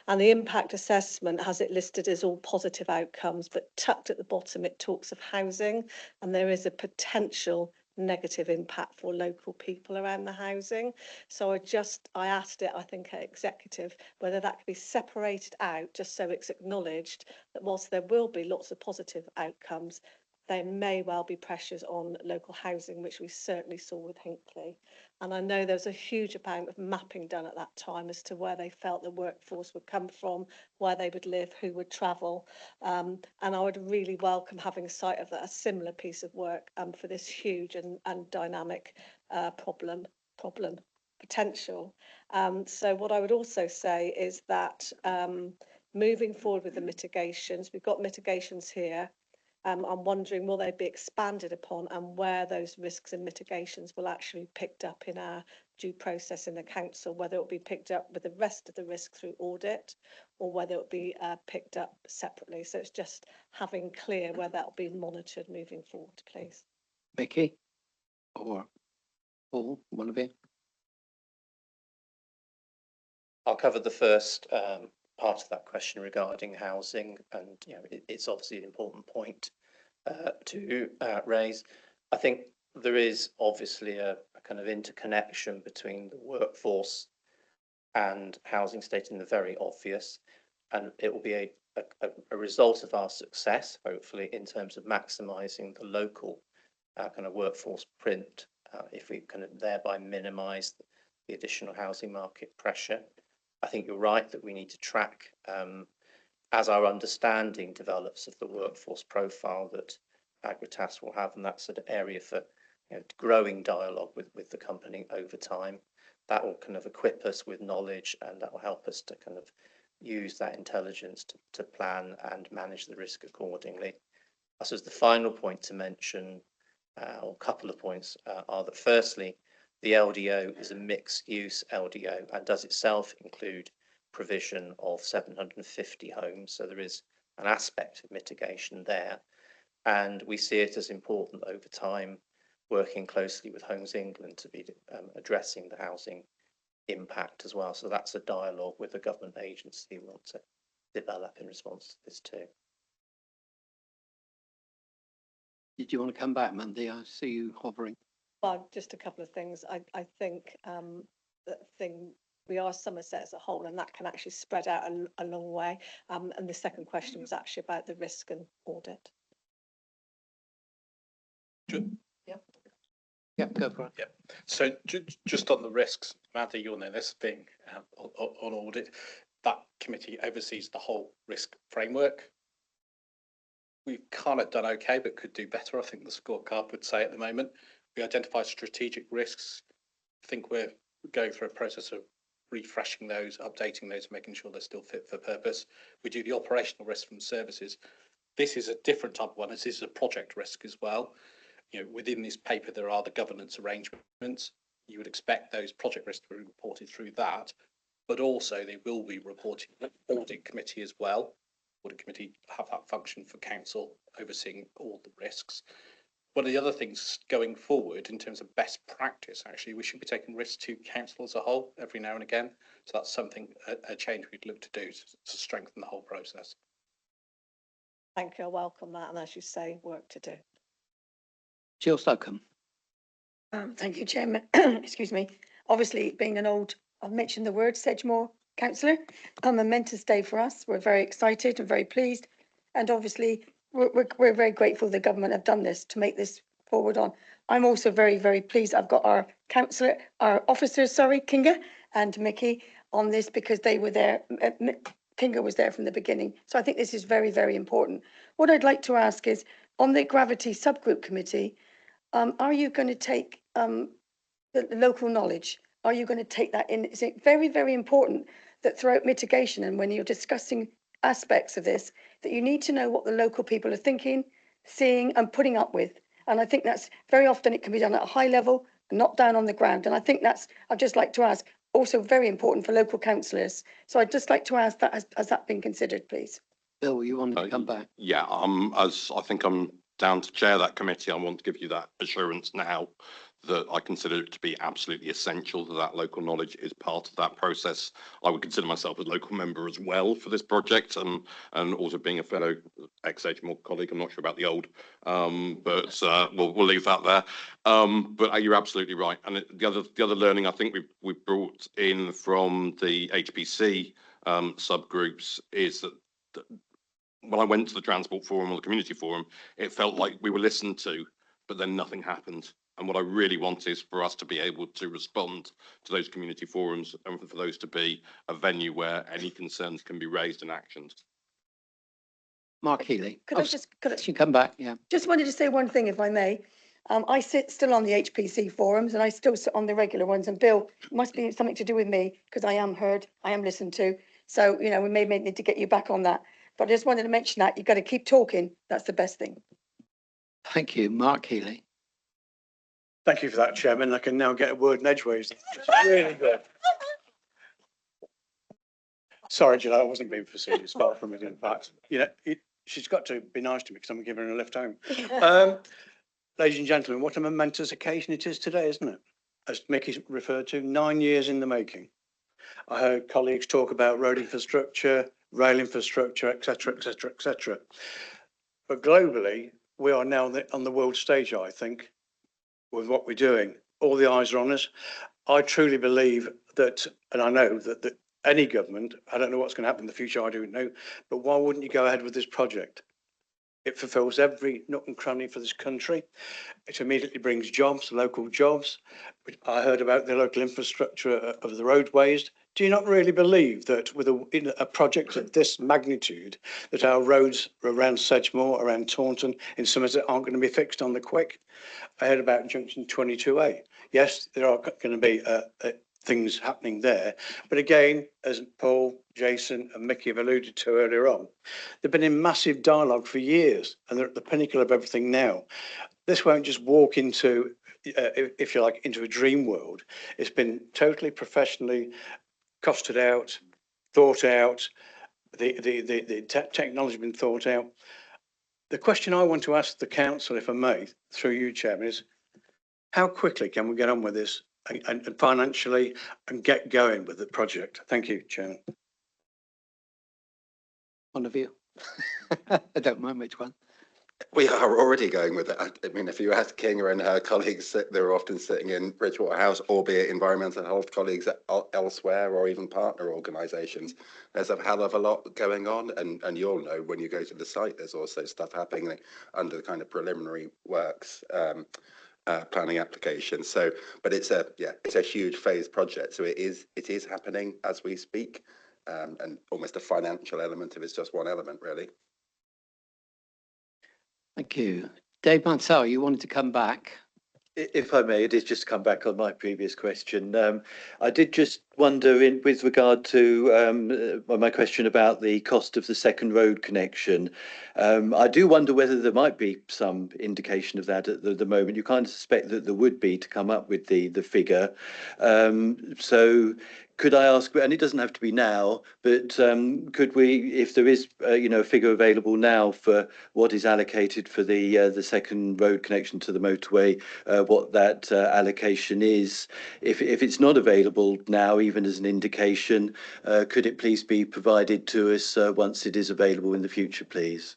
And the impact assessment has it listed as all positive outcomes, but tucked at the bottom it talks of housing, and there is a potential negative impact for local people around the housing. So I asked it, I think at executive, whether that could be separated out just so it's acknowledged that whilst there will be lots of positive outcomes, there may well be pressures on local housing, which we certainly saw with Hinckley. And I know there was a huge amount of mapping done at that time as to where they felt the workforce would come from, where they would live, who would travel. And I would really welcome having a sight of that, a similar piece of work for this huge and dynamic problem potential. So what I would also say is that moving forward with the mitigations, we've got mitigations here. I'm wondering, will they be expanded upon, and where those risks and mitigations will actually be picked up in our due process in the council, whether it will be picked up with the rest of the risk through audit, or whether it will be picked up separately. So it's just having clear where that will be monitored moving forward, please. Vicky or Paul, one of you. I'll cover the first part of that question regarding housing, and it's obviously an important point to raise. I think there is obviously a kind of interconnection between the workforce and housing, stating the very obvious, and it will be a result of our success, hopefully, in terms of maximising the local kind of workforce print, if we kind of thereby minimise the additional housing market pressure. I think you're right that we need to track, as our understanding develops of the workforce profile that Agritas will have, and that's an area for growing dialogue with the company over time. That will kind of equip us with knowledge, and that will help us to kind of use that intelligence to plan and manage the risk accordingly. I suppose the final point to mention, or a couple of points, are that firstly, the LDO is a mixed-use LDO and does itself include provision of 750 homes. So there is an aspect of mitigation there. And we see it as important over time, working closely with Homes England to be addressing the housing impact as well. So that's a dialogue with the government agency we want to develop in response to this too. Did you want to come back, Mandy? I see you hovering. Well, just a couple of things. I think we are Somerset as a whole, and that can actually spread out a long way. And the second question was actually about the risk and audit. Yeah, go for it. Yeah. So just on the risks, Mandy, you'll know this being on audit, that committee oversees the whole risk framework. We've kind of done okay, but could do better, I think the scorecard would say at the moment. We identify strategic risks. I think we're going through a process of refreshing those, updating those, making sure they're still fit for purpose. We do the operational risk from services. This is a different type of one. This is a project risk as well. Within this paper, there are the governance arrangements. You would expect those project risks to be reported through that, but also they will be reporting to the audit committee as well. Audit committee have that function for council overseeing all the risks. one of the other things going forward in terms of best practice, actually, we should be taking risks to council as a whole every now and again. So that's something, a change we'd look to do to strengthen the whole process. Thank you, I welcome that, and as you say, work to do. Jill Slocum. Thank you, Chairman. Excuse me. Obviously, being an old, I've mentioned the word Sedgemoor councillor, a momentous day for us. We're very excited and very pleased. And obviously, we're very grateful the government have done this to make this forward on. I'm also very, very pleased. I've got our councillor, our officers, sorry, Kinga and Mickey on this because they were there. Kinga was there from the beginning. So I think this is very, very important. What I'd like to ask is on the gravity subgroup committee, are you going to take the local knowledge? Are you going to take that in? It's very, very important that throughout mitigation and when you're discussing aspects of this, that you need to know what the local people are thinking, seeing and putting up with. And I think that's very often it can be done at a high level and not down on the ground. And I think that's, I'd just like to ask, also very important for local councillors. So I'd just like to ask that, has that been considered, please? Bill, you wanted to come back? Yeah, as I think I'm down to chair that committee, I want to give you that assurance now that I consider it to be absolutely essential that that local knowledge is part of that process. I would consider myself a local member as well for this project, and also being a fellow ex-Edgemore colleague. I'm not sure about the old, but we'll leave that there. But you're absolutely right. And the other learning I think we've brought in from the HPC subgroups is that when I went to the Transport Forum or the Community Forum, it felt like we were listened to, but then nothing happened. And what I really want is for us to be able to respond to those community forums and for those to be a venue where any concerns can be raised and actioned. Mark Healy. Could you come back? Yeah. Just wanted to say one thing, if I may. I sit still on the HPC forums and I still sit on the regular ones. And Bill, it must be something to do with me because I am heard, I am listened to. So, you know, we may need to get you back on that. But I just wanted to mention that you've got to keep talking. That's the best thing. Thank you, Mark Healy. Thank you for that, Chairman. I can now get a word in edgeways. Really good. Sorry, Jill, I wasn't being facetious, far from it, in fact. You know, she's got to be nice to me because I'm giving her a lift home. Ladies and gentlemen, what a momentous occasion it is today, isn't it? As Mickey referred to, 9 years in the making. I heard colleagues talk about road infrastructure, rail infrastructure, etc., etc., etc. But globally, we are now on the world stage, I think, with what we're doing. All the eyes are on us. I truly believe that, and I know that any government, I don't know what's going to happen in the future, I don't know, but why wouldn't you go ahead with this project? It fulfills every nook and cranny for this country. It immediately brings jobs, local jobs. I heard about the local infrastructure of the roadways. Do you not really believe that with a project of this magnitude, that our roads around Sedgemoor, around Taunton, in Somerset aren't going to be fixed on the quick? I heard about Junction 22A. Yes, there are going to be things happening there. But again, as Paul, Jason and Mickey have alluded to earlier on, they've been in massive dialogue for years and they're at the pinnacle of everything now. This won't just walk into, if you like, into a dream world. It's been totally professionally costed out, thought out, the technology has been thought out. The question I want to ask the council, if I may, through you, Chairman, is how quickly can we get on with this and financially and get going with the project? Thank you, Chairman. One of you. I don't mind which one. We are already going with it. I mean, if you ask Kinga and her colleagues, they're often sitting in Bridgewater House, albeit environmental health colleagues elsewhere or even partner organisations. There's a hell of a lot going on, and you'll know when you go to the site, there's also stuff happening under the kind of preliminary works planning application. So, but it's a huge phased project. So it is happening as we speak, and almost a financial element of it's just one element, really. Thank you. Dave Mansell, you wanted to come back. If I may, it is just to come back on my previous question. I did just wonder with regard to my question about the cost of the second road connection. I do wonder whether there might be some indication of that at the moment. You kind of suspect that there would be to come up with the figure. So could I ask, and it doesn't have to be now, but could we, if there is a figure available now for what is allocated for the second road connection to the motorway, what that allocation is? If it's not available now, even as an indication, could it please be provided to us once it is available in the future, please?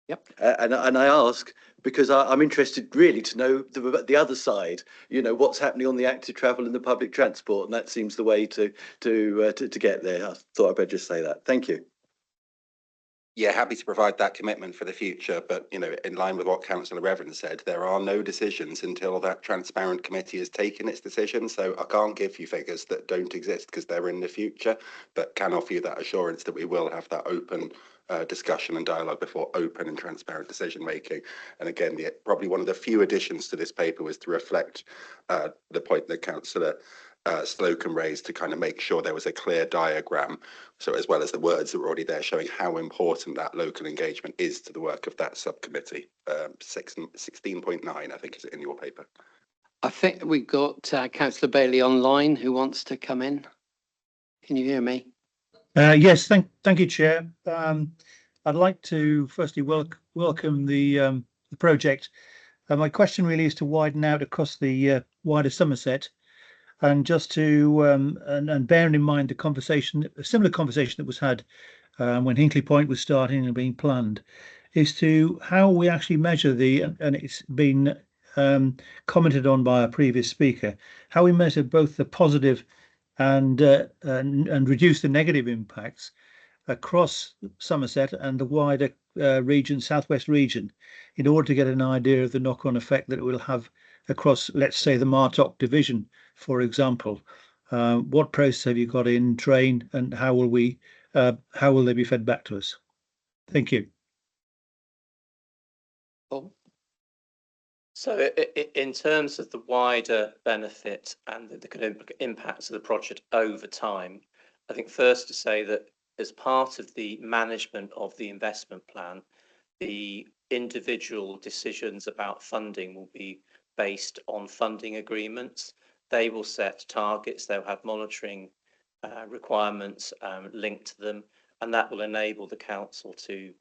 Yep. And I ask because I'm interested really to know the other side. What's happening on the active travel and the public transport, and that seems the way to get there. I thought I'd better just say that. Thank you. Yeah, happy to provide that commitment for the future, but in line with what Councillor Evans said, there are no decisions until that transparent committee has taken its decision. So I can't give you figures that don't exist because they're in the future, but can offer you that assurance that we will have that open discussion and dialogue before open and transparent decision making. And again, probably one of the few additions to this paper was to reflect the point that Councillor Slocum raised, to kind of make sure there was a clear diagram, so as well as the words that were already there showing how important that local engagement is to the work of that subcommittee. 16.9 I think is in your paper. I think we've got Councillor Bailey online who wants to come in. Can you hear me? Yes, thank you, Chair. I'd like to firstly welcome the project. My question really is to widen out across the wider Somerset, and just to and bearing in mind a similar conversation that was had when Hinkley Point was starting and being planned, is to how we actually measure and it's been commented on by a previous speaker, how we measure both the positive and reduce the negative impacts across Somerset and the wider region, southwest region, in order to get an idea of the knock-on effect that it will have across, let's say, the Martock division, for example. What process have you got in train, and how will they be fed back to us? Thank you. So in terms of the wider benefit and the kind of impacts of the project over time, I think first to say that as part of the management of the investment plan, the individual decisions about funding will be based on funding agreements. They will set targets, they'll have monitoring requirements linked to them, and that will enable the council to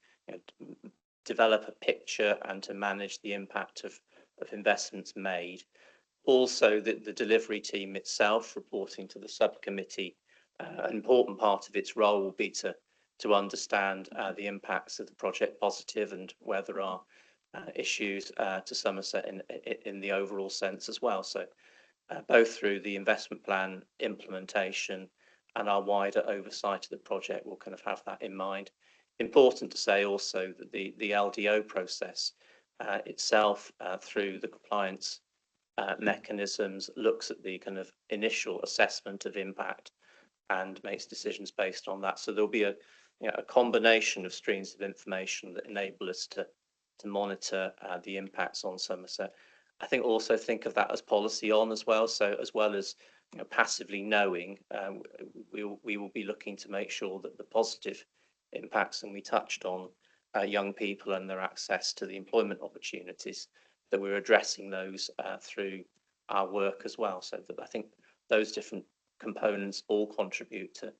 develop a picture and to manage the impact of investments made. Also, the delivery team itself reporting to the subcommittee, an important part of its role will be to understand the impacts of the project positive and where there are issues to Somerset in the overall sense as well. So both through the investment plan implementation and our wider oversight of the project, we'll kind of have that in mind. Important to say also that the LDO process itself, through the compliance mechanisms, looks at the kind of initial assessment of impact and makes decisions based on that. So there'll be a combination of streams of information that enable us to monitor the impacts on Somerset. I think also think of that as policy on as well. So as well as passively knowing, we will be looking to make sure that the positive impacts, and we touched on young people and their access to the employment opportunities, that we're addressing those through our work as well. So that I think those different components all contribute to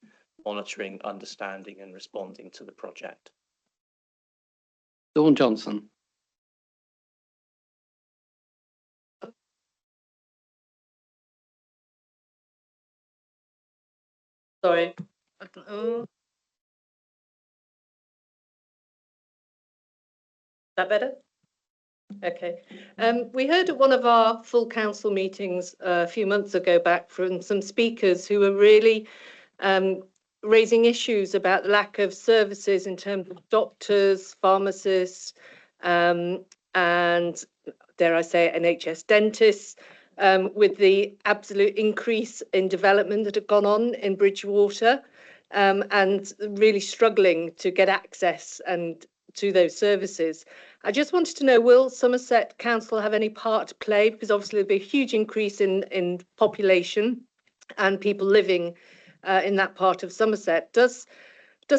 monitoring, understanding and responding to the project. Dawn Johnson. Sorry. That better? Okay. We heard at one of our full council meetings a few months ago back from some speakers who were really raising issues about the lack of services in terms of doctors, pharmacists, and dare I say NHS dentists, with the absolute increase in development that had gone on in Bridgwater, and really struggling to get access to those services. I just wanted to know, will Somerset Council have any part to play? Because obviously there'll be a huge increase in population and people living in that part of Somerset. Does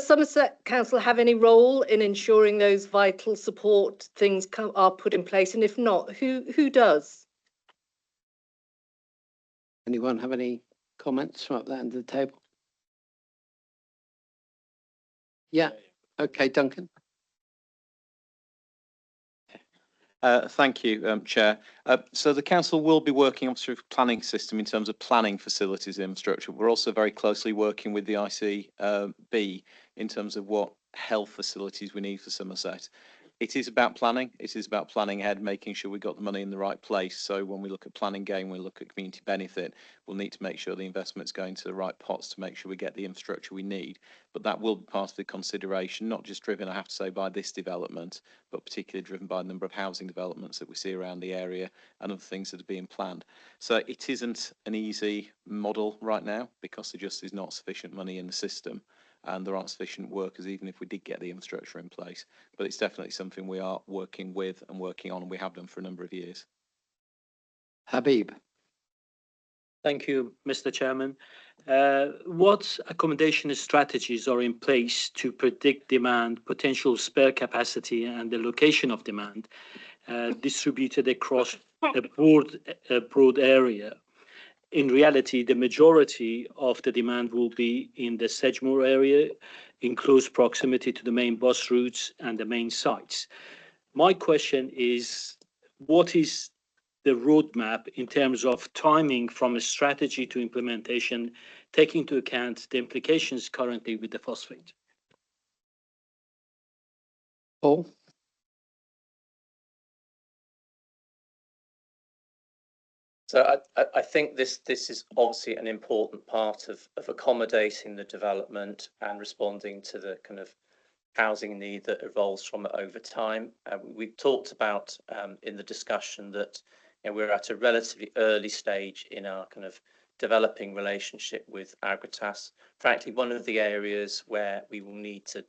Somerset Council have any role in ensuring those vital support things are put in place? And if not, who does? Anyone have any comments from up that end of the table? Yeah. Okay, Duncan. Thank you, Chair. So the council will be working obviously with planning system in terms of planning facilities infrastructure. We're also very closely working with the ICB in terms of what health facilities we need for Somerset. It is about planning. It is about planning ahead, making sure we got the money in the right place. So when we look at planning gain, we look at community benefit, we'll need to make sure the investment's going to the right pots to make sure we get the infrastructure we need. But that will be part of the consideration, not just driven, I have to say, by this development, but particularly driven by the number of housing developments that we see around the area and other things that are being planned. So it isn't an easy model right now because there just is not sufficient money in the system. And there aren't sufficient workers, even if we did get the infrastructure in place. But it's definitely something we are working with and working on, and we have done for a number of years. Habib. Thank you, Mr. Chairman. What accommodation strategies are in place to predict demand, potential spare capacity, and the location of demand distributed across a broad area? In reality, the majority of the demand will be in the Sedgemoor area, in close proximity to the main bus routes and the main sites. My question is, what is the roadmap in terms of timing from a strategy to implementation, taking into account the implications currently with the phosphate? Paul? So I think this is obviously an important part of accommodating the development and responding to the kind of housing need that evolves from it over time. We've talked about in the discussion that we're at a relatively early stage in our kind of developing relationship with Agritas. Frankly, one of the areas where we will need to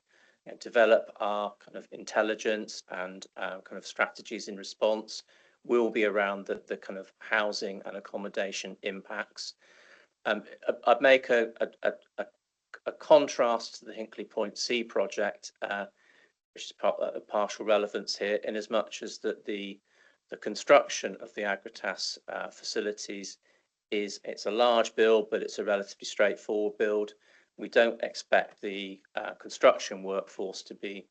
develop our kind of intelligence and kind of strategies in response will be around the kind of housing and accommodation impacts. I'd make a contrast to the Hinkley Point C project, which is a partial relevance here, in as much as that the construction of the Agritas facilities it's a large build, but it's a relatively straightforward build. We don't expect the construction workforce to be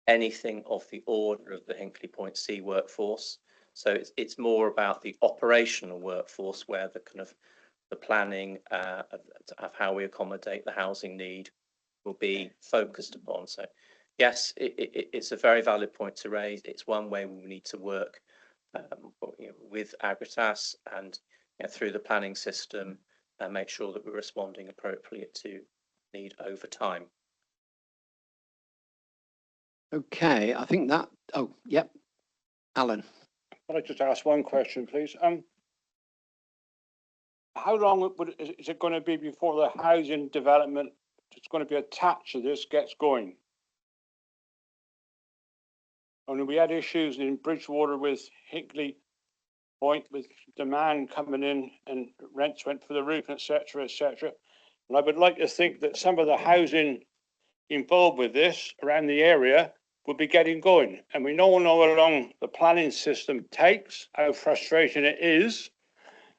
anything of the order of the Hinkley Point C workforce. So it's more about the operational workforce where the kind of the planning of how we accommodate the housing need will be focused upon. So yes, it's a very valid point to raise. It's one way we need to work with Agritas and through the planning system and make sure that we're responding appropriately to need over time. Okay, I think that, oh, yep. Alan. Can I just ask one question, please? How long is it going to be before the housing development that's going to be attached to this gets going? I mean, we had issues in Bridgewater with Hinkley Point, with demand coming in and rents went for the roof, etc., etc. And I would like to think that some of the housing involved with this around the area will be getting going. And we all know how long the planning system takes, how frustrating it is.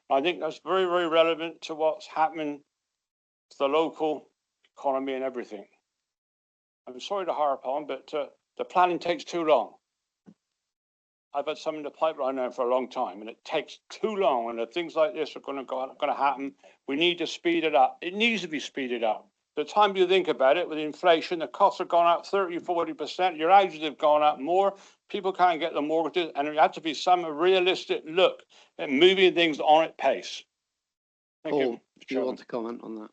I think that's very, very relevant to what's happening to the local economy and everything. I'm sorry to harp on, but the planning takes too long. I've had some in the pipeline now for a long time, and it takes too long. And if things like this are going to happen, we need to speed it up. It needs to be speeded up. The time you think about it, with inflation, the costs have gone up 30, 40%. Your houses have gone up more. People can't get the mortgages, and there had to be some realistic look at moving things on at pace. Thank Paul, you. do you want to comment on that?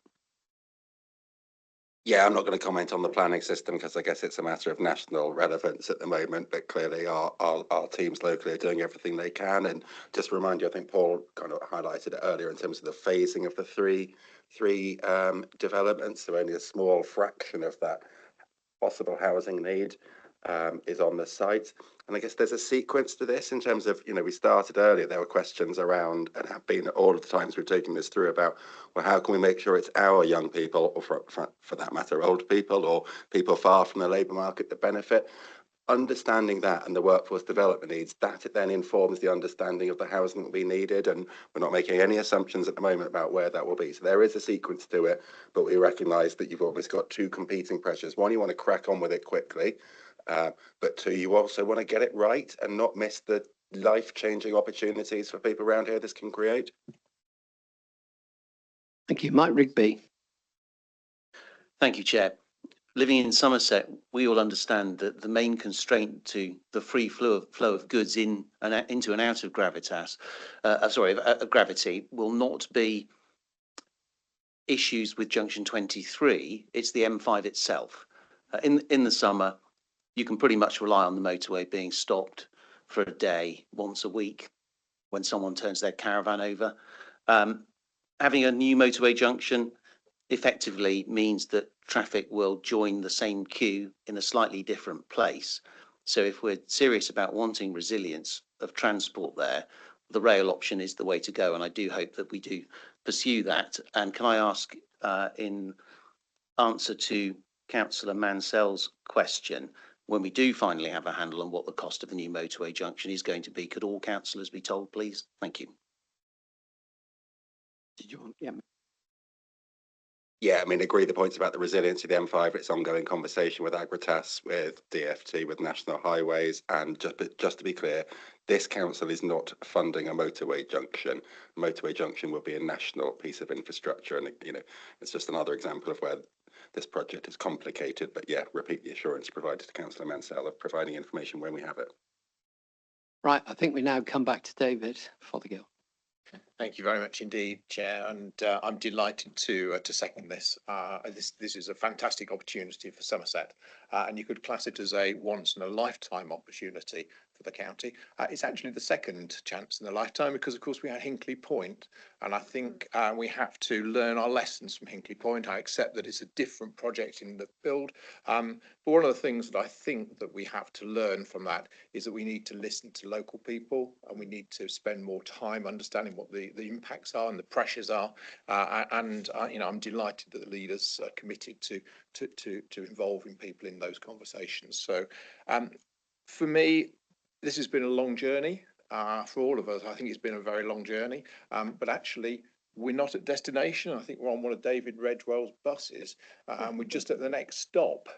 Yeah, I'm not going to comment on the planning system because I guess it's a matter of national relevance at the moment, but clearly our teams locally are doing everything they can. And just to remind you, I think Paul kind of highlighted it earlier in terms of the phasing of the three developments. So only a small fraction of that possible housing need is on the site. And I guess there's a sequence to this in terms of, we started earlier, there were questions around, and have been all of the times we've taken this through, about, well, how can we make sure it's our young people, or for that matter, old people, or people far from the labour market that benefit? Understanding that and the workforce development needs, that it then informs the understanding of the housing that will be needed, and we're not making any assumptions at the moment about where that will be. So there is a sequence to it, but we recognise that you've always got two competing pressures. One, you want to crack on with it quickly, but two, you also want to get it right and not miss the life-changing opportunities for people around here this can create. Thank you. Mike Rigby. Thank you, Chair. Living in Somerset, we all understand that the main constraint to the free flow of goods in and into and out of Gravity will not be issues with Junction 23. It's the M5 itself. In the summer, you can pretty much rely on the motorway being stopped for a day once a week when someone turns their caravan over. Having a new motorway junction effectively means that traffic will join the same queue in a slightly different place. So if we're serious about wanting resilience of transport there, the rail option is the way to go. And I do hope that we do pursue that. And can I ask, in answer to Councillor Mansell's question, when we do finally have a handle on what the cost of a new motorway junction is going to be, could all councillors be told, please? Thank you. Did you want? Yeah. Yeah, I mean, agree the points about the resilience of the M5. It's ongoing conversation with Agritas, with DFT, with National Highways, and just to be clear, this council is not funding a motorway junction. A motorway junction will be a national piece of infrastructure, and it's just another example of where this project is complicated. But yeah, repeat the assurance provided to Councillor Mansell of providing information when we have it. Right, I think we now come back to David Fothergill. Thank you very much indeed, Chair, and I'm delighted to second this. This is a fantastic opportunity for Somerset, and you could class it as a once in a lifetime opportunity for the county. It's actually the second chance in a lifetime because, of course, we had Hinkley Point, and I think we have to learn our lessons from Hinkley Point. I accept that it's a different project in the build, but one of the things that I think that we have to learn from that is that we need to listen to local people, and we need to spend more time understanding what the impacts are and the pressures are, and I'm delighted that the leaders are committed to involving people in those conversations. So for me, this has been a long journey for all of us. I think it's been a very long journey, but actually we're not at destination. I think we're on one of David Redwell's buses, and we're just at the next stop.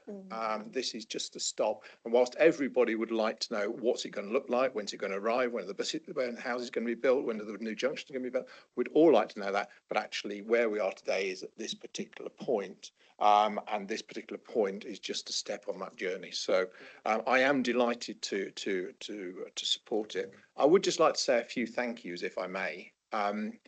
This is just a stop. And whilst everybody would like to know what's it going to look like, when's it going to arrive, when the house is going to be built, when the new junction is going to be built, we'd all like to know that. But actually, where we are today is at this particular point, and this particular point is just a step on that journey. So I am delighted to support it. I would just like to say a few thank yous, if I may.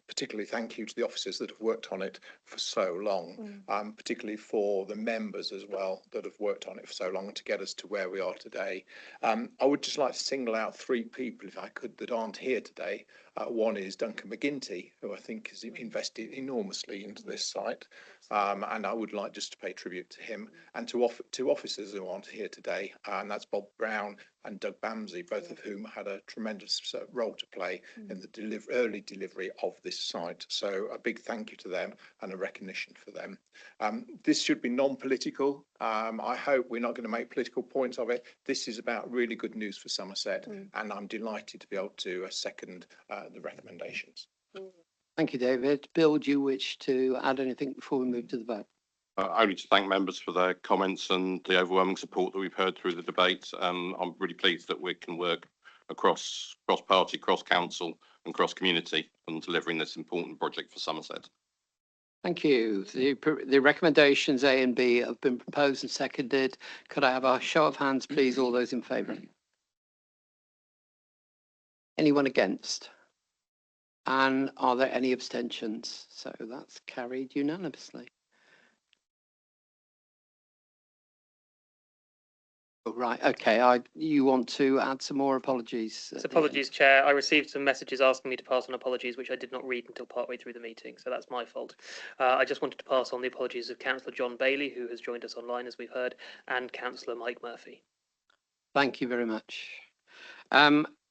Particularly thank you to the officers that have worked on it for so long, particularly for the members as well that have worked on it for so long to get us to where we are today. I would just like to single out three people, if I could, that aren't here today. One is Duncan McGinty, who I think has invested enormously into this site, and I would like just to pay tribute to him, and to two officers who aren't here today, and that's Bob Brown and Doug Bamsey, both of whom had a tremendous role to play in the early delivery of this site. So a big thank you to them and a recognition for them. This should be non-political. I hope we're not going to make political points of it. This is about really good news for Somerset, and I'm delighted to be able to second the recommendations. Thank you, David. Bill, do you wish to add anything before we move to the vote? Only to thank members for their comments and the overwhelming support that we've heard through the debate. I'm really pleased that we can work across party, cross council and cross community on delivering this important project for Somerset. Thank you. The recommendations A and B have been proposed and seconded. Could I have a show of hands, please, all those in favour? Anyone against? And are there any abstentions? So that's carried unanimously. Right, okay, you want to add some more apologies? Apologies, Chair. I received some messages asking me to pass on apologies, which I did not read until partway through the meeting, so that's my fault. I just wanted to pass on the apologies of Councillor John Bailey, who has joined us online, as we've heard, and Councillor Mike Murphy. Thank you very much.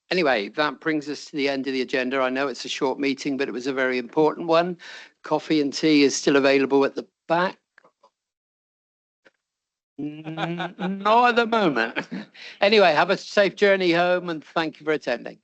Anyway, that brings us to the end of the agenda. I know it's a short meeting, but it was a very important one. Coffee and tea is still available at the back. Not at the moment. Anyway, have a safe journey home and thank you for attending.